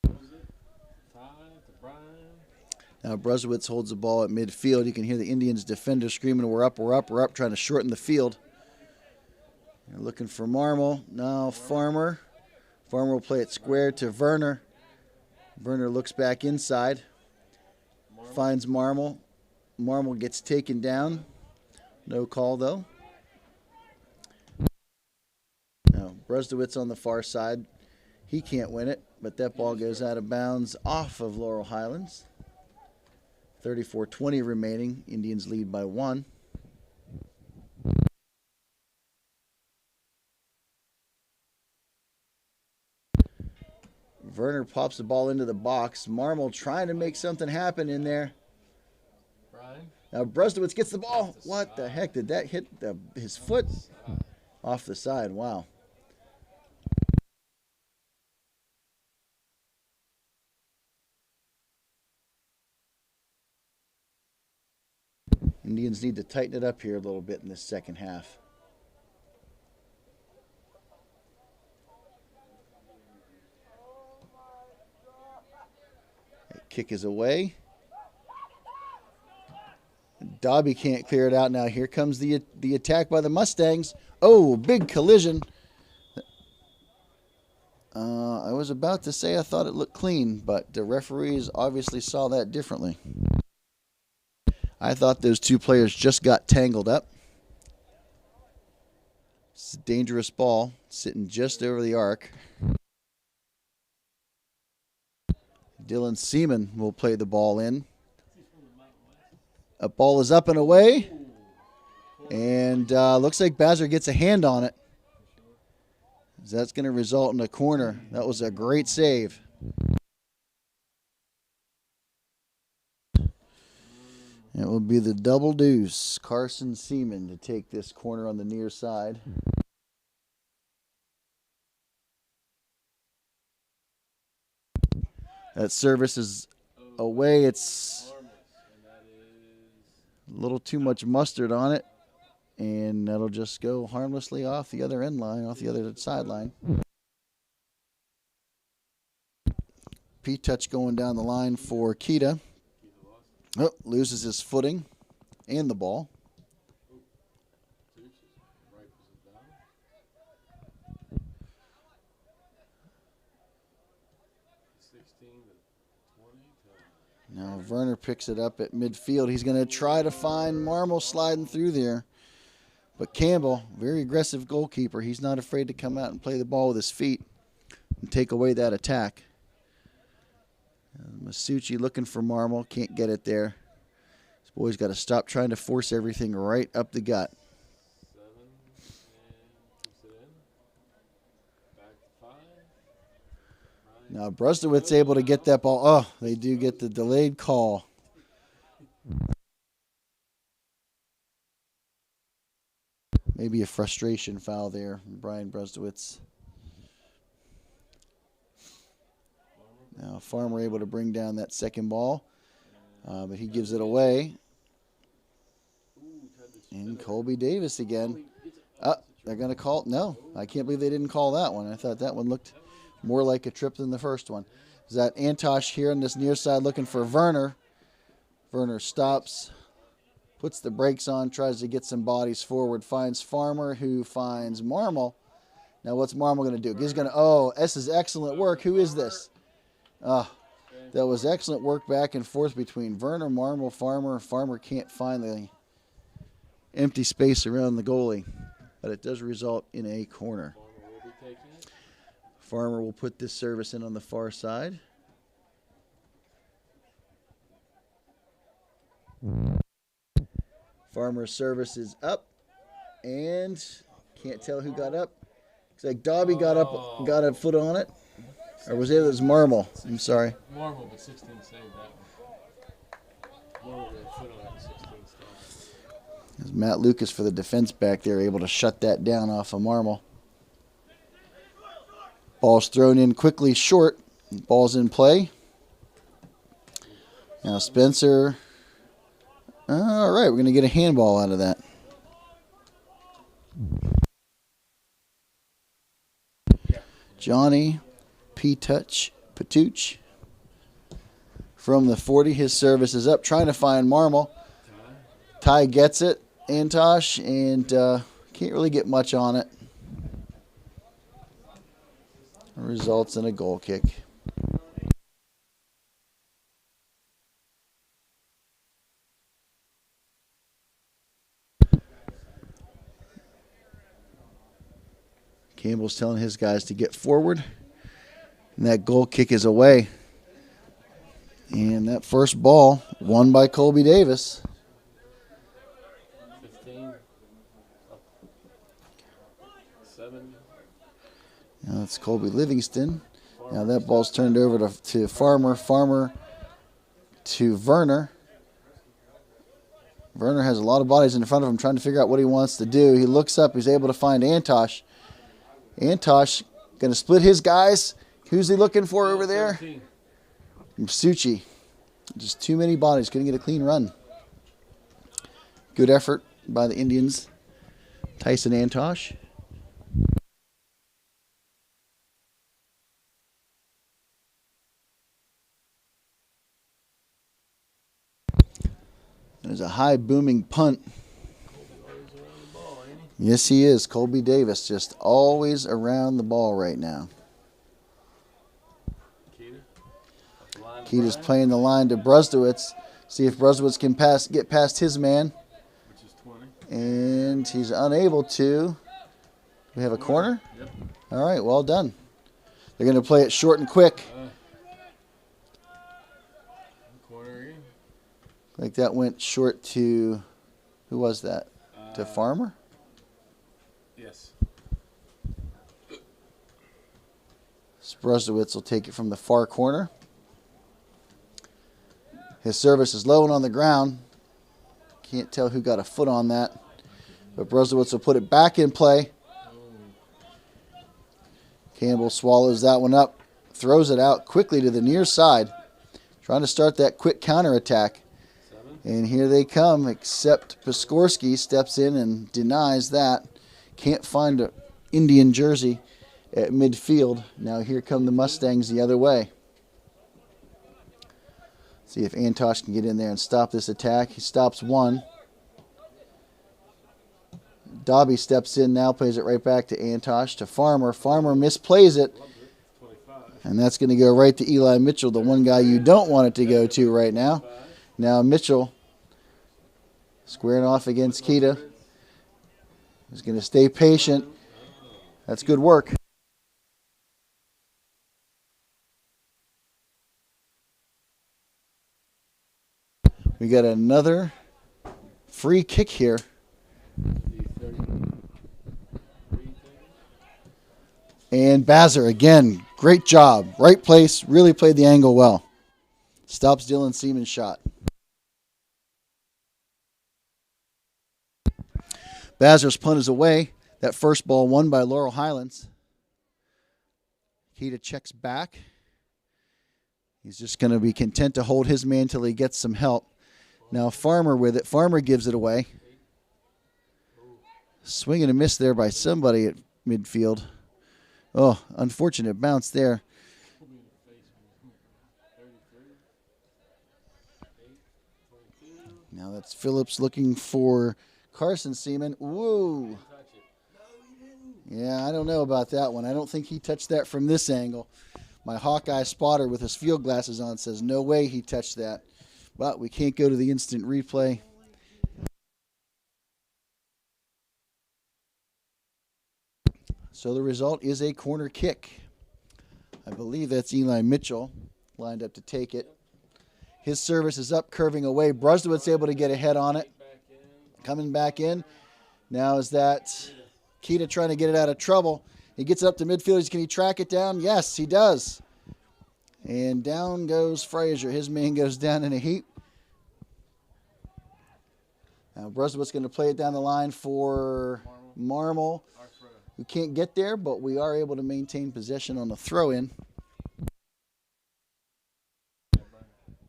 To Brian. Now Brusdowitz holds the ball at midfield. You can hear the Indians defender screaming, "We're up, we're up, we're up," trying to shorten the field. They're looking for Marmol. Now Farmer. Farmer will play it square to Werner. Werner looks back inside. Finds Marmol. Marmol gets taken down. No call, though. Now Brusdowitz on the far side. He can't win it, but that ball goes out of bounds off of Laurel Highlands. 34-20 remaining. Indians lead by 1. Werner pops the ball into the box. Marmol trying to make something happen in there. Brian? Now Brusdowitz gets the ball. What the heck? Did that hit his foot? Off the side. Wow. Indians need to tighten it up here a little bit in this second half. That kick is away. Dobby can't clear it out now. Here comes the attack by the Mustangs. Oh, big collision. I was about to say I thought it looked clean, but the referees obviously saw that differently. I thought those two players just got tangled up. It's a dangerous ball sitting just over the arc. Dylan Seaman will play the ball in. A ball is up and away. And looks like Bazzer gets a hand on it. That's going to result in a corner. That was a great save. It will be the double deuce. Carson Seaman to take this corner on the near side. That service is away. It's a little too much mustard on it. And that'll just go harmlessly off the other end line, off the other sideline. P-touch going down the line for Kita. Oh, loses his footing and the ball. 16-20. Now Werner picks it up at midfield. He's going to try to find Marmol sliding through there. But Campbell, very aggressive goalkeeper. He's not afraid to come out and play the ball with his feet and take away that attack. Masucci looking for Marmol. Can't get it there. This boy's got to stop trying to force everything right up the gut. 7 and keeps it in. Back to 5. Now Brusdowitz able to get that ball. Oh, they do get the delayed call. Maybe a frustration foul there, Brian Brusdowitz. Now Farmer able to bring down that second ball, but he gives it away. And Colby Davis again. They're going to call it. No, I can't believe they didn't call that one. I thought that one looked more like a trip than the first one. Is that Antosh here on this near side looking for Werner. Werner stops, puts the brakes on, tries to get some bodies forward, finds Farmer, who finds Marmol. Now what's Marmol going to do? He's going to, oh, this is excellent work. Who is this? That was excellent work back and forth between Werner, Marmol, Farmer. Farmer can't find the empty space around the goalie, but it does result in a corner. Farmer will put this service in on the far side. Farmer's service is up, and can't tell who got up. Looks like Dobby got up, got a foot on it. Or was it Marmol? I'm sorry. Marmol, but 16 saved that one. Marmol got a foot on it, 16 saved. As Matt Lucas for the defense back there able to shut that down off of Marmol. Ball's thrown in quickly short. Ball's in play. Now Spencer. All right, we're going to get a handball out of that. Johnny P-touch Patuch from the 40. His service is up, trying to find Marmol. Ty gets it, Antosh, and can't really get much on it. Results in a goal kick. Campbell's telling his guys to get forward. And that goal kick is away. And that first ball won by Colby Davis. 15. 7. Now it's Colby Livingston. Now that ball's turned over to Farmer. Farmer to Werner. Werner has a lot of bodies in front of him trying to figure out what he wants to do. He looks up. He's able to find Antosh. Antosh going to split his guys. Who's he looking for over there? Masucci. Just too many bodies. Couldn't get a clean run. Good effort by the Indians. Tyson Antosh. There's a high booming punt. Yes, he is. Colby Davis just always around the ball right now. Keita's playing the line to Brusdowitz. See if Brusdowitz can get past his man. Which is 20. And he's unable to. We have a corner? Yep. All right, well done. They're going to play it short and quick. Corner again. Like that went short to, who was that? To Farmer? Yes. Brusdowitz will take it from the far corner. His service is low and on the ground. Can't tell who got a foot on that. But Brusdowitz will put it back in play. Campbell swallows that one up. Throws it out quickly to the near side. Trying to start that quick counterattack. And here they come, except Piskorski steps in and denies that. Can't find an Indian jersey at midfield. Now here come the Mustangs the other way. See if Antosh can get in there and stop this attack. He stops one. Dobby steps in now, plays it right back to Antosh, to Farmer. Farmer misplays it. And that's going to go right to Eli Mitchell, the one guy you don't want it to go to right now. Now Mitchell squaring off against Keita. He's going to stay patient. That's good work. We got another free kick here. And Bazzer again, great job. Right place, really played the angle well. Stops Dylan Seaman's shot. Bazzer's punt is away. That first ball won by Laurel Highlands. Keita checks back. He's just going to be content to hold his man till he gets some help. Now Farmer with it. Farmer gives it away. Swing and a miss there by somebody at midfield. Oh, unfortunate bounce there. Now that's Phillips looking for Carson Seaman. Woo! Yeah, I don't know about that one. I don't think he touched that from this angle. My Hawkeye spotter with his field glasses on says no way he touched that. But we can't go to the instant replay. So the result is a corner kick. I believe that's Eli Mitchell lined up to take it. His service is up, curving away. Brusdowitz able to get a head on it. Coming back in. Now is that Keita trying to get it out of trouble. He gets up to midfield. Can he track it down? Yes, he does. And down goes Frazier. His man goes down in a heap. Now Brusdowitz going to play it down the line for Marmol, who can't get there, but we are able to maintain possession on the throw-in.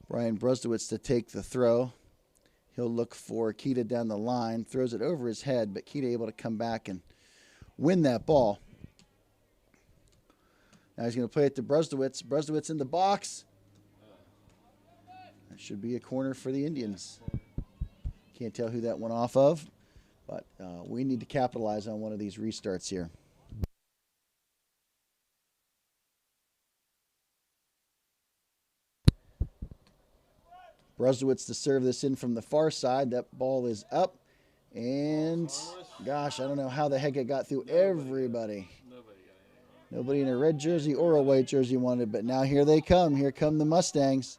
Brian Brusdowitz to take the throw. He'll look for Keita down the line, throws it over his head, but Keita able to come back and win that ball. Now he's going to play it to Brusdowitz. Brusdowitz in the box. That should be a corner for the Indians. Can't tell who that went off of, but we need to capitalize on one of these restarts here. Brusdowitz to serve this in from the far side. That ball is up. And, gosh, I don't know how the heck it got through everybody. Nobody. Nobody in a red jersey or a white jersey wanted, but now here they come. Here come the Mustangs.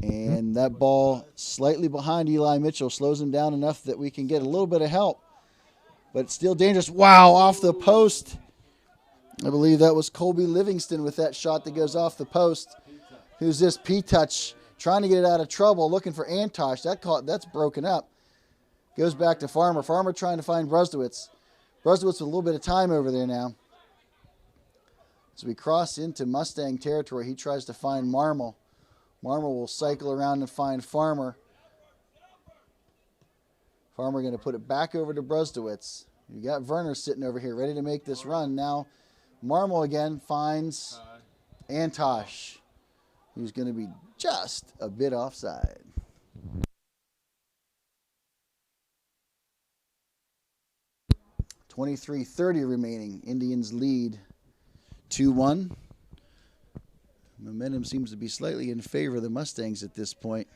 And that ball slightly behind Eli Mitchell slows him down enough that we can get a little bit of help. But it's still dangerous. Wow, off the post. I believe that was Colby Livingston with that shot that goes off the post. Who's this? P-Touch trying to get it out of trouble, looking for Antosh. That's broken up. Goes back to Farmer. Farmer trying to find Brusdowitz. Brusdowitz with a little bit of time over there now. As we cross into Mustang territory, he tries to find Marmol. Marmol will cycle around and find Farmer. Farmer going to put it back over to Brusdowitz. You got Werner sitting over here ready to make this run. Now Marmol again finds Antosh, who's going to be just a bit offside. .23:30 remaining. Indians lead 2-1. Momentum seems to be slightly in favor of the Mustangs at this point.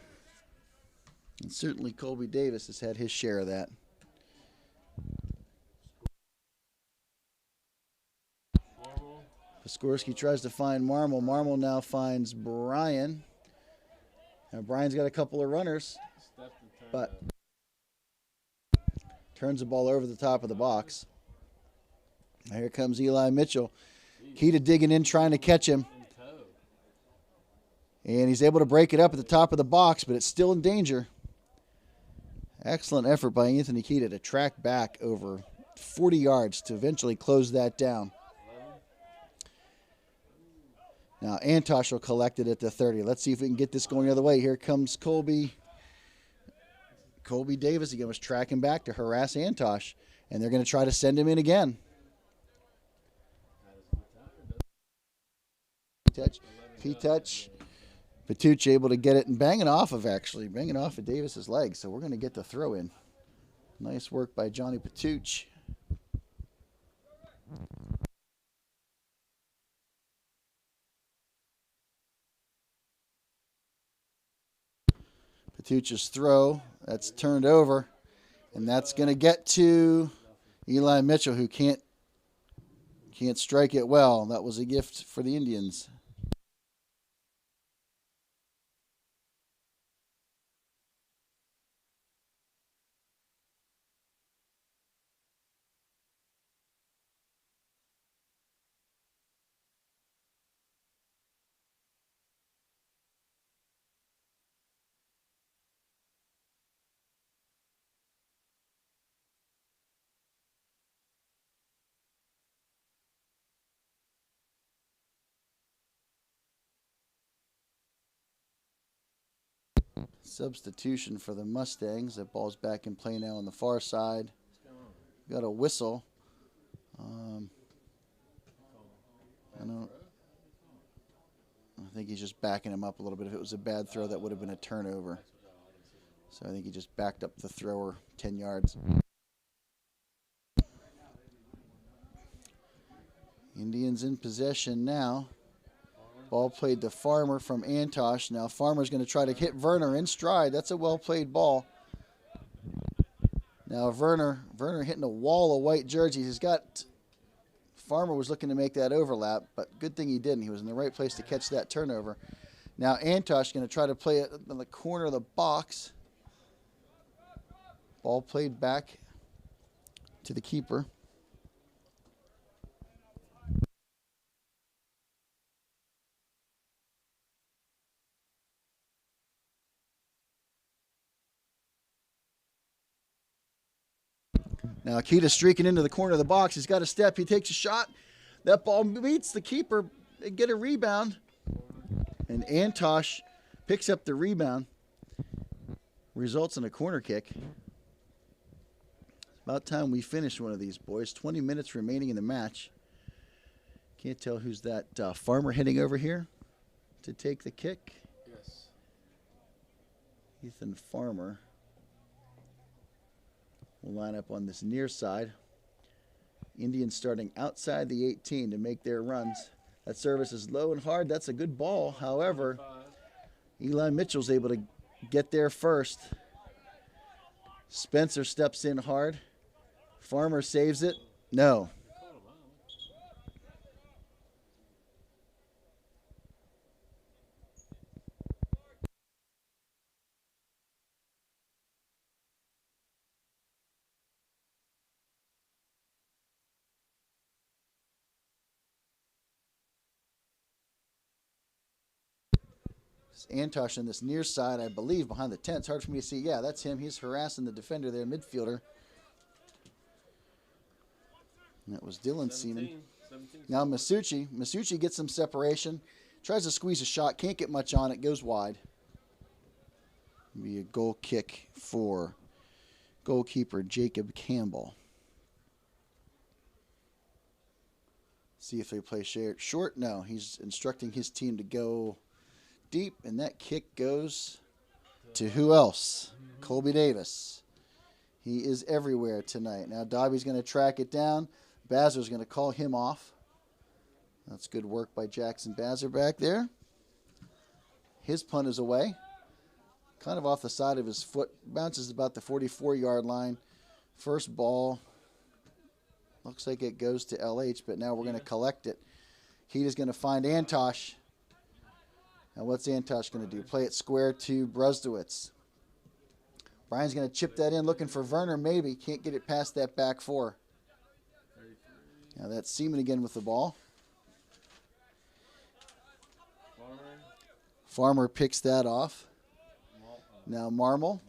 And certainly Colby Davis has had his share of that. Piskorski tries to find Marmol. Marmol now finds Brian. Now Brian's got a couple of runners, but turns the ball over the top of the box. Now here comes Eli Mitchell. Keita digging in, trying to catch him. And he's able to break it up at the top of the box, but it's still in danger. Excellent effort by Anthony Keita to track back over 40 yards to eventually close that down. Now Antosh will collect it at the 30. Let's see if we can get this going the other way. Here comes Colby Davis again was tracking back to harass Antosh, and they're going to try to send him in again. P-Touch. Patuch able to get it and banging off of Davis's leg. So we're going to get the throw in. Nice work by Johnny Patuch. Patuch's throw. That's turned over. And that's going to get to Eli Mitchell, who can't strike it well. That was a gift for the Indians. Substitution for the Mustangs. That ball's back in play now on the far side. Got a whistle. I think he's just backing him up a little bit. If it was a bad throw, that would have been a turnover. So I think he just backed up the thrower 10 yards. Indians in possession now. Ball played to Farmer from Antosh. Now Farmer's going to try to hit Werner in stride. That's a well-played ball. Now Werner hitting a wall of white jerseys. Farmer was looking to make that overlap, but good thing he didn't. He was in the right place to catch that turnover. Now Antosh going to try to play it in the corner of the box. Ball played back to the keeper. Now Keita streaking into the corner of the box. He's got a step. He takes a shot. That ball beats the keeper. They get a rebound. And Antosh picks up the rebound. Results in a corner kick. It's about time we finish one of these, boys. 20 minutes remaining in the match. Can't tell who's that Farmer hitting over here to take the kick. Yes. Ethan Farmer will line up on this near side. Indians starting outside the 18 to make their runs. That service is low and hard. That's a good ball. However, Eli Mitchell's able to get there first. Spencer steps in hard. Farmer saves it. No. Antosh on this near side, I believe, behind the tent. It's hard for me to see. Yeah, that's him. He's harassing the defender there, midfielder. And that was Dylan Seaman. Now Masucci gets some separation. Tries to squeeze a shot. Can't get much on it. Goes wide. Be a goal kick for goalkeeper Jacob Campbell. See if they play short. No, he's instructing his team to go deep, and that kick goes to who else? Colby Davis. He is everywhere tonight. Now Dobby's going to track it down. Bazer's going to call him off. That's good work by Jackson Bazer back there. His punt is away. Kind of off the side of his foot. Bounces about the 44-yard line. First ball. Looks like it goes to LH, but now we're going to collect it. Keita's going to find Antosh. Now what's Antosh going to do? Play it square to Brusdowitz. Brian's going to chip that in, looking for Werner maybe. Can't get it past that back four. Now that's Seaman again with the ball. Farmer picks that off. Now Marmol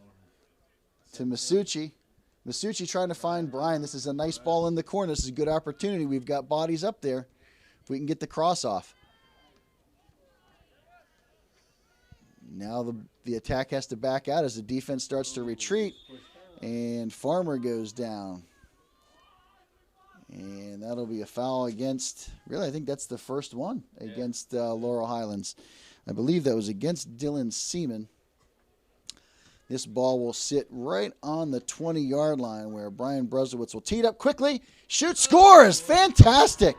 to Masucci. Masucci trying to find Brian. This is a nice ball in the corner. This is a good opportunity. We've got bodies up there. If we can get the cross off. Now the attack has to back out as the defense starts to retreat. And Farmer goes down. And that'll be a foul against, really, I think that's the first one against Laurel Highlands. I believe that was against Dylan Seaman. This ball will sit right on the 20-yard line where Brian Brusdowitz will tee it up quickly. Shoot, scores! Fantastic!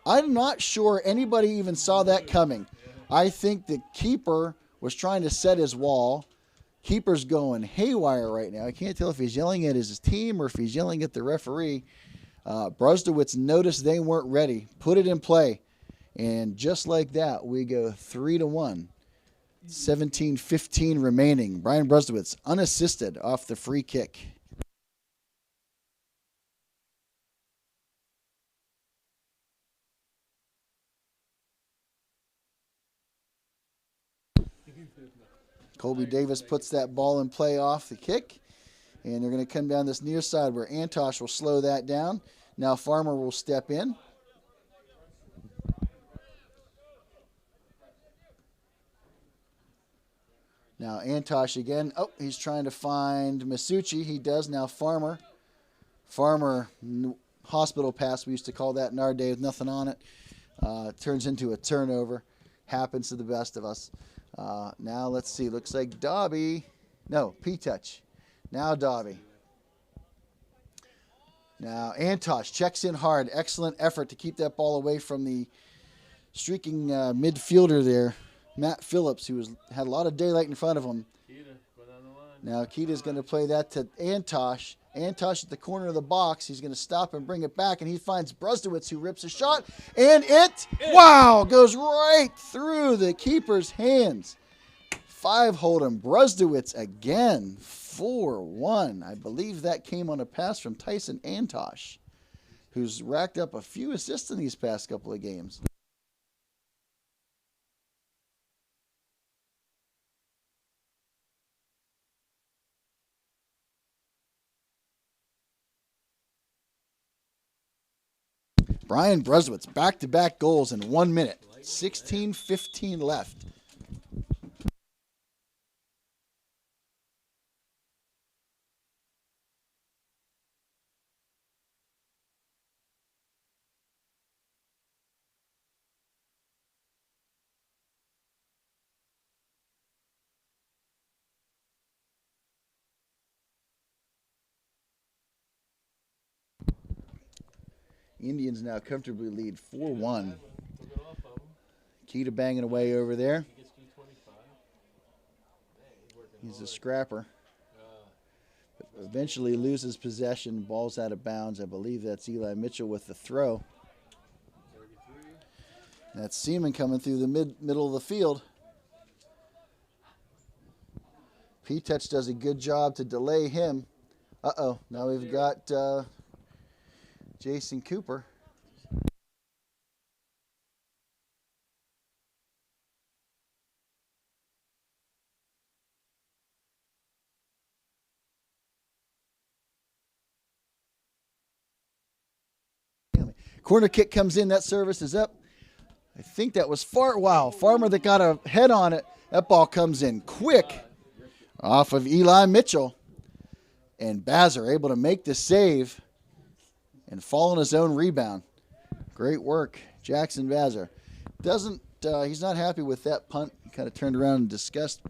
I'm not sure anybody even saw that coming. I think the keeper was trying to set his wall. Keeper's going haywire right now. I can't tell if he's yelling at his team or if he's yelling at the referee. Brusdowitz noticed they weren't ready, put it in play, and just like that, we go 3-1. 17-15 remaining. Brian Brusdowitz unassisted off the free kick. Colby Davis puts that ball in play off the kick, and they're going to come down this near side where Antosh will slow that down. Now Farmer will step in. Now Antosh again. Oh, he's trying to find Masucci. He does now. Farmer, hospital pass, we used to call that in our day with nothing on it. Turns into a turnover. Happens to the best of us. Now let's see. Looks like Dobby. No, P-touch. Now Dobby. Now Antosh checks in hard. Excellent effort to keep that ball away from the streaking midfielder there, Matt Phillips, who had a lot of daylight in front of him. Now Keita's going to play that to Antosh. Antosh at the corner of the box. He's going to stop and bring it back, and he finds Brusdowitz, who rips a shot, and wow, goes right through the keeper's hands. 5 Hold'em. Brusdowitz again, 4-1. I believe that came on a pass from Tyson Antosh, who's racked up a few assists in these past couple of games. Brian Brusdowitz, back-to-back goals in 1 minute. 16:15 left. Indians now comfortably lead 4-1. Keita banging away over there. He's a scrapper. But eventually loses possession. Ball's out of bounds. I believe that's Eli Mitchell with the throw. That's Seaman coming through the middle of the field. P-touch does a good job to delay him. Uh-oh. Now we've got Jason Cooper. Corner kick comes in. That service is up. I think that was wow, Farmer that got a head on it. That ball comes in quick off of Eli Mitchell. And Bazer able to make the save and fall on his own rebound. Great work, Jackson Bazer. He's not happy with that punt. Kind of turned around in disgust.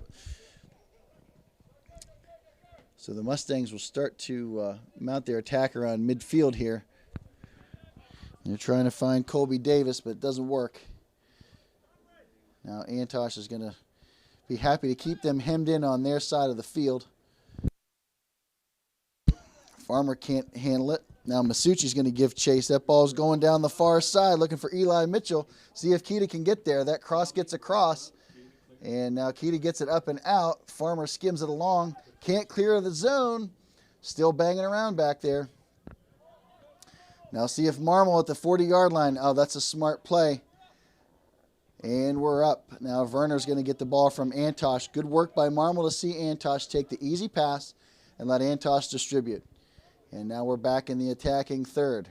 So the Mustangs will start to mount their attack around midfield here. They're trying to find Colby Davis, but it doesn't work. Now Antosh is going to be happy to keep them hemmed in on their side of the field. Farmer can't handle it. Now Masucci's going to give chase. That ball's going down the far side looking for Eli Mitchell. See if Keita can get there. That cross gets across. And now Keita gets it up and out. Farmer skims it along. Can't clear the zone. Still banging around back there. Now see if Marmol at the 40-yard line. Oh, that's a smart play. And we're up. Now Werner's going to get the ball from Antosh. Good work by Marmol to see Antosh take the easy pass and let Antosh distribute. And now we're back in the attacking third.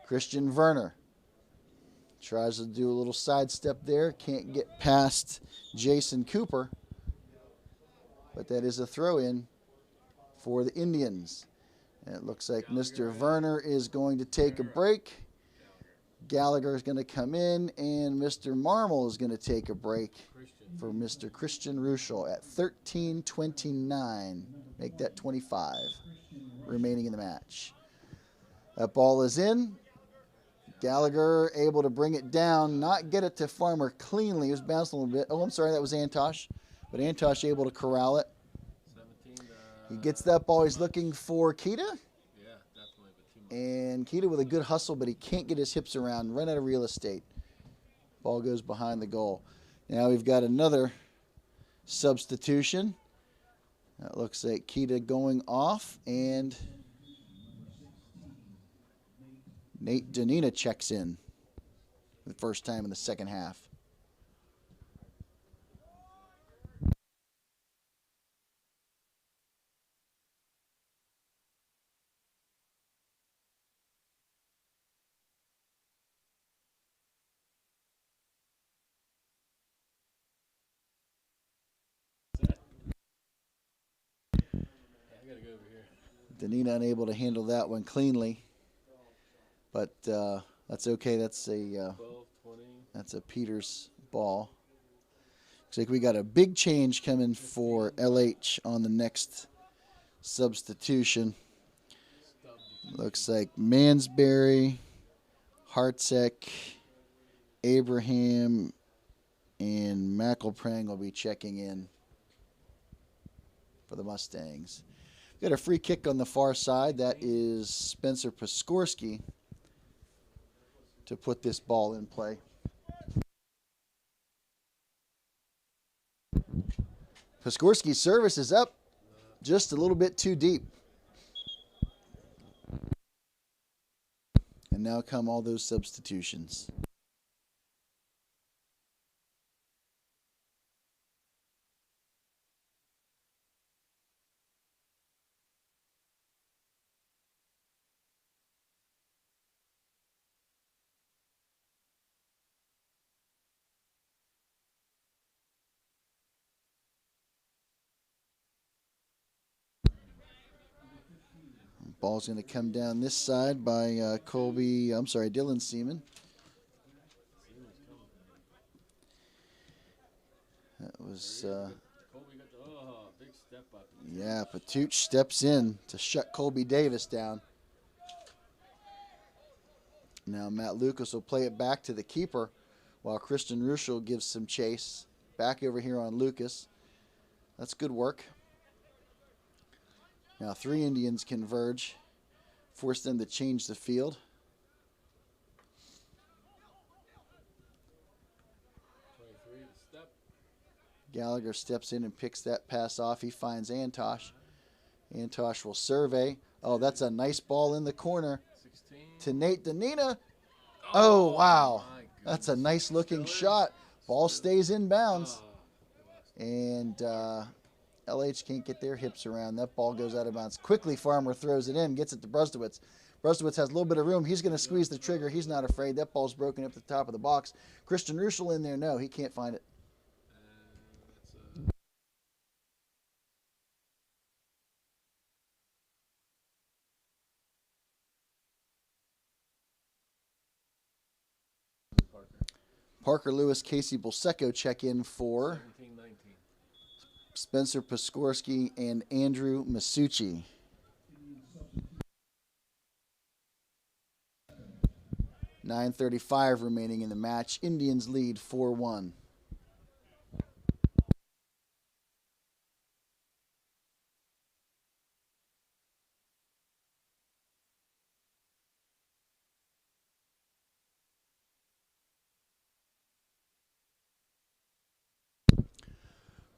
Christian Werner tries to do a little sidestep there. Can't get past Jason Cooper. But that is a throw-in for the Indians. And it looks like Mr. Werner is going to take a break. Gallagher is going to come in, and Mr. Marmol is going to take a break for Mr. Christian Ruschel at 13:29. Make that 25 remaining in the match. That ball is in. Gallagher able to bring it down, not get it to Farmer cleanly. He was bouncing a little bit. Oh, I'm sorry, that was Antosh. But Antosh able to corral it. He gets that ball. He's looking for Keita. Yeah, definitely. And Keita with a good hustle, but he can't get his hips around. Run out of real estate. Ball goes behind the goal. Now we've got another substitution. That looks like Keita going off, and Nate Danina checks in for the first time in the second half. Danina unable to handle that one cleanly, but that's okay. That's a Peters ball. Looks like we got a big change coming for LH on the next substitution. Looks like Mansberry, Hartzek, Abraham, and McElprang will be checking in for the Mustangs. Got a free kick on the far side. That is Spencer Piskorski to put this ball in play. Piskorski's service is up just a little bit too deep. And now come all those substitutions. Ball's going to come down this side by Dylan Seaman. That was, big step up. Yeah, Patuch steps in to shut Colby Davis down. Now Matt Lucas will play it back to the keeper while Christian Ruschel gives some chase. Back over here on Lucas. That's good work. Now 3 Indians converge, force them to change the field. Gallagher steps in and picks that pass off. He finds Antosh. Antosh will survey. Oh, that's a nice ball in the corner 16. to Nate Danina. Oh, wow. That's a nice looking shot. Ball stays in bounds. And LH can't get their hips around. That ball goes out of bounds. Quickly, Farmer throws it in, gets it to Brustowitz. Brustowitz has a little bit of room. He's going to squeeze the trigger. He's not afraid. That ball's broken up the top of the box. Christian Ruschel in there. No, he can't find it. Parker Lewis, Casey Bolsecco check in for 17-19. Spencer Piskorski and Andrew Masucci. .935 remaining in the match. Indians lead 4-1.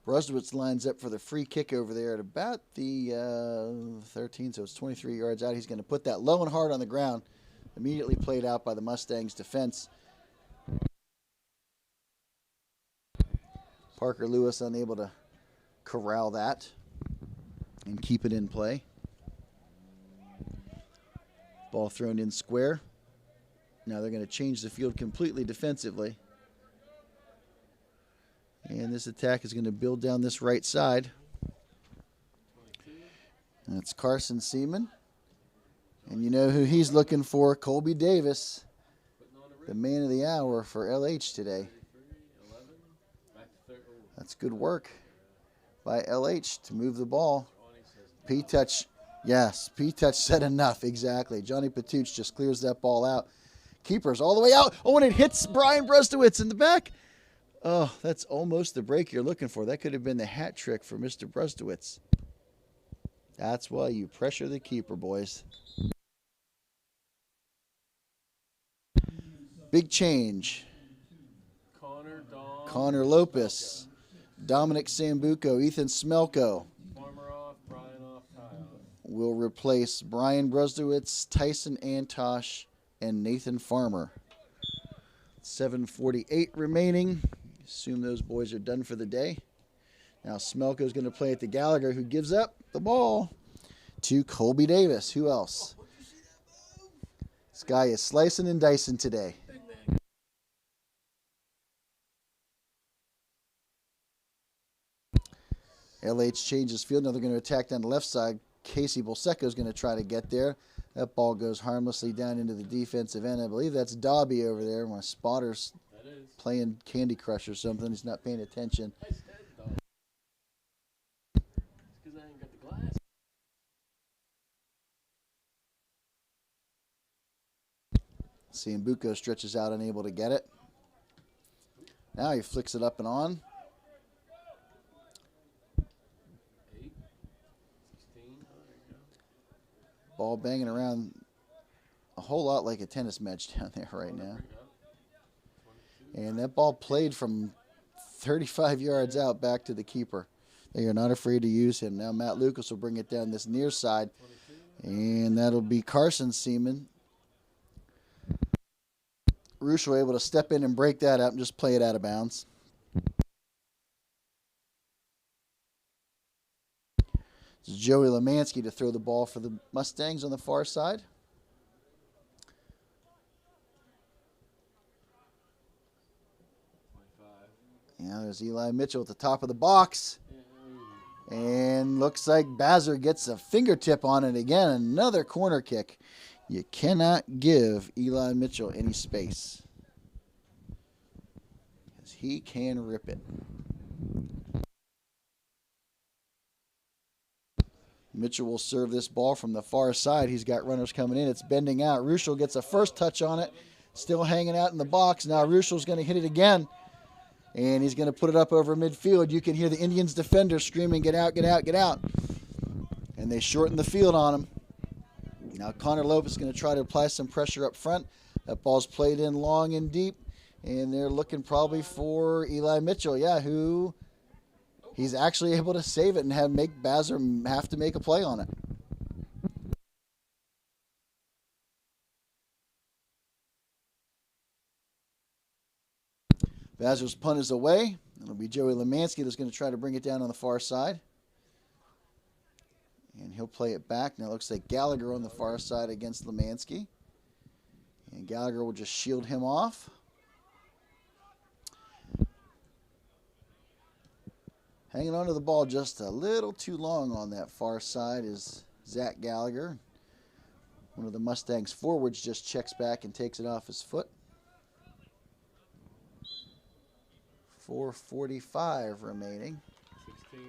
Brustowitz lines up for the free kick over there at about the 13, so it's 23 yards out. He's going to put that low and hard on the ground. Immediately played out by the Mustangs' defense. Parker Lewis unable to corral that and keep it in play. Ball thrown in square. Now they're going to change the field completely defensively. And this attack is going to build down this right side. That's Carson Seaman. And you know who he's looking for, Colby Davis, the man of the hour for LH today. That's good work by LH to move the ball. P-Touch, yes, P-Touch said enough, exactly. Johnny Patuch just clears that ball out. Keeper's all the way out. Oh, and it hits Brian Brustowitz in the back. Oh, that's almost the break you're looking for. That could have been the hat trick for Mr. Brustowitz. That's why you pressure the keeper, boys. Big change. Connor Lopez, Dominic Sambuco, Ethan Smelko will replace Brian Brustowitz, Tyson Antosh, and Nathan Farmer. 7:48 remaining. Assume those boys are done for the day. Now Smelko's going to play it to Gallagher, who gives up the ball to Colby Davis. Who else? This guy is slicing and dicing today. LH changes field. Now they're going to attack down the left side. Casey Bolsecco is going to try to get there. That ball goes harmlessly down into the defensive end. I believe that's Dobby over there. My spotter's playing Candy Crush or something. He's not paying attention. Sambuco stretches out, unable to get it. Now he flicks it up and on. Ball banging around a whole lot like a tennis match down there right now. And that ball played from 35 yards out back to the keeper. They are not afraid to use him. Now Matt Lucas will bring it down this near side. And that'll be Carson Seaman. Ruschel able to step in and break that up and just play it out of bounds. It's Joey Lemansky to throw the ball for the Mustangs on the far side. Yeah, there's Eli Mitchell at the top of the box. And looks like Bazzer gets a fingertip on it again. Another corner kick. You cannot give Eli Mitchell any space, because he can rip it. Mitchell will serve this ball from the far side. He's got runners coming in. It's bending out. Ruschel gets a first touch on it. Still hanging out in the box. Now Ruschel's going to hit it again. And he's going to put it up over midfield. You can hear the Indians defenders screaming, "Get out, get out, get out." And they shorten the field on him. Now Connor Lopez is going to try to apply some pressure up front. That ball's played in long and deep. And they're looking probably for Eli Mitchell. Yeah, who... he's actually able to save it and make Bazzer have to make a play on it. Bazzer's punt is away. It'll be Joey Lemansky that's going to try to bring it down on the far side. And he'll play it back. Now it looks like Gallagher on the far side against Lemansky. And Gallagher will just shield him off. Hanging on to the ball just a little too long on that far side is Zach Gallagher. One of the Mustangs forwards just checks back and takes it off his foot. 4:45 remaining. 16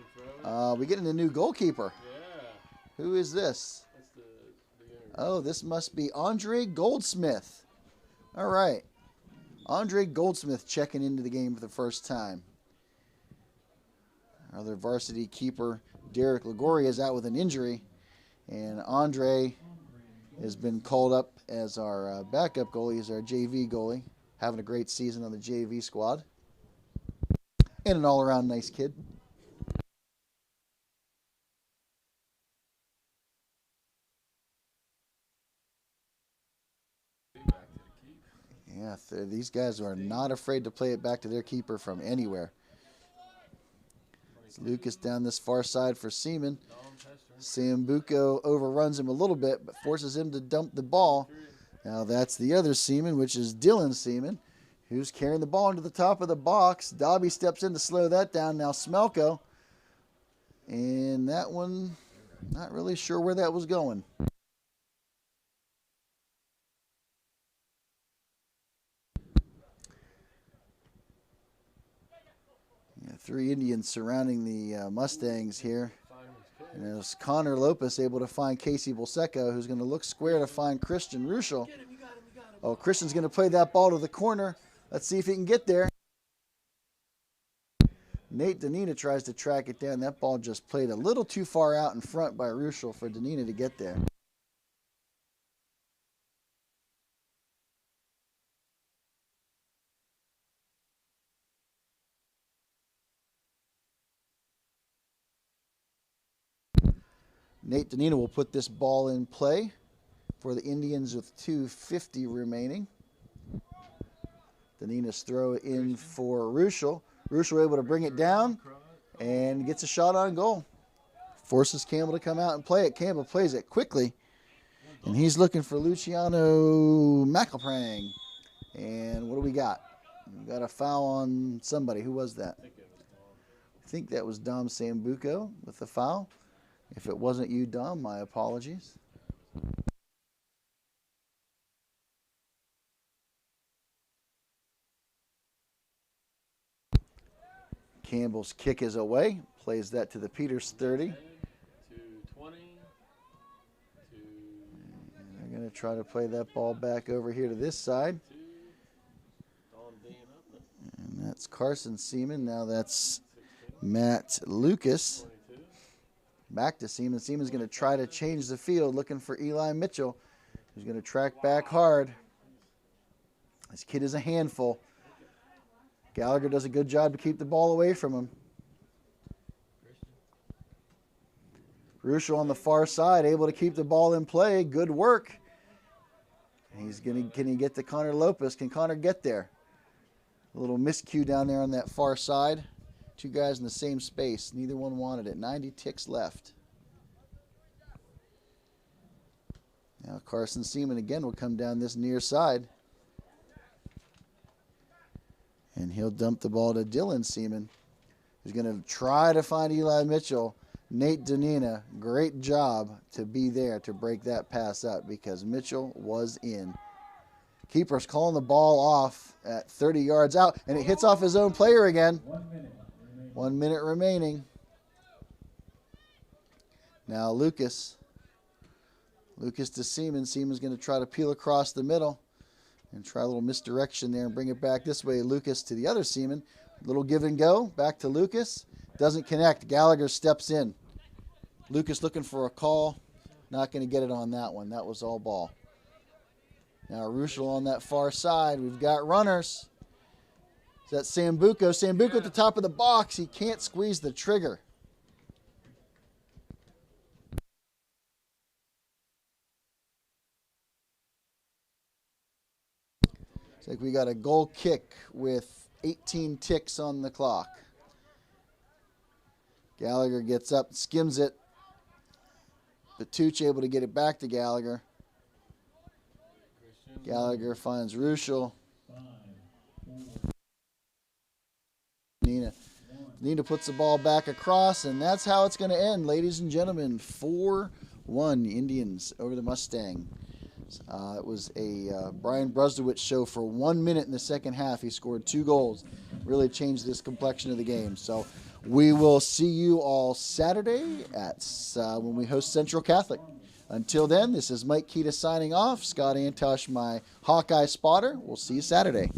throws. We getting a new goalkeeper. Yeah. Who is this? That's the Oh, this must be Andre Goldsmith. All right. Andre Goldsmith checking into the game for the first time. Our other varsity keeper, Derek Lagoria, is out with an injury. And Andre has been called up as our backup goalie, as our JV goalie. Having a great season on the JV squad. And an all-around nice kid. Yeah, these guys are not afraid to play it back to their keeper from anywhere. It's Lucas down this far side for Seaman. Sambuco overruns him a little bit, but forces him to dump the ball. Now that's the other Seaman, which is Dylan Seaman, who's carrying the ball into the top of the box. Dobby steps in to slow that down. Now Smelko. And that one, not really sure where that was going. Yeah, 3 Indians surrounding the Mustangs here. And there's Connor Lopez able to find Casey Bolseco, who's going to look square to find Christian Ruschel. Oh, Christian's going to play that ball to the corner. Let's see if he can get there. Nate Danina tries to track it down. That ball just played a little too far out in front by Ruschel for Danina to get there. Nate Danina will put this ball in play for the Indians with 2:50 remaining. Danina's throw in for Ruschel. Ruschel able to bring it down and gets a shot on goal. Forces Campbell to come out and play it. Campbell plays it quickly. And he's looking for Luciano McElprang. And what do we got? We got a foul on somebody. Who was that? I think that was Dom Sambuco with the foul. If it wasn't you, Dom, my apologies. Campbell's kick is away. Plays that to the Peters 30. To 20. And they're going to try to play that ball back over here to this side. And that's Carson Seaman. Now that's Matt Lucas. Back to Seaman. Seaman's going to try to change the field, looking for Eli Mitchell, who's going to track back hard. This kid is a handful. Gallagher does a good job to keep the ball away from him. Ruschel on the far side, able to keep the ball in play. Good work. Can he get to Connor Lopez? Can Connor get there? A little miscue down there on that far side. 2 guys in the same space. Neither one wanted it. 90 ticks left. Now Carson Seaman again will come down this near side. And he'll dump the ball to Dylan Seaman, who's going to try to find Eli Mitchell. Nate Danina, great job to be there to break that pass up because Mitchell was in. Keeper's calling the ball off at 30 yards out, and it hits off his own player again. 1 minute remaining. Now Lucas. Lucas to Seaman. Seaman's going to try to peel across the middle and try a little misdirection there and bring it back this way. Lucas to the other Seaman. Little give and go. Back to Lucas. Doesn't connect. Gallagher steps in. Lucas looking for a call. Not going to get it on that one. That was all ball. Now Ruschel on that far side. We've got runners. That's Sambuco. Sambuco at the top of the box. He can't squeeze the trigger. Looks like we got a goal kick with 18 ticks on the clock. Gallagher gets up, skims it. Patuch able to get it back to Gallagher. Christian. Gallagher finds Ruschel. Nina puts the ball back across, and that's how it's going to end, ladies and gentlemen. 4-1 Indians over the Mustang. It was a Brian Brusdowitz show for 1 minute in the second half. He scored 2 goals. Really changed this complexion of the game. So we will see you all Saturday at when we host Central Catholic. Until then, this is Mike Keita signing off. Scott Antosh, my Hawkeye spotter. We'll see you Saturday.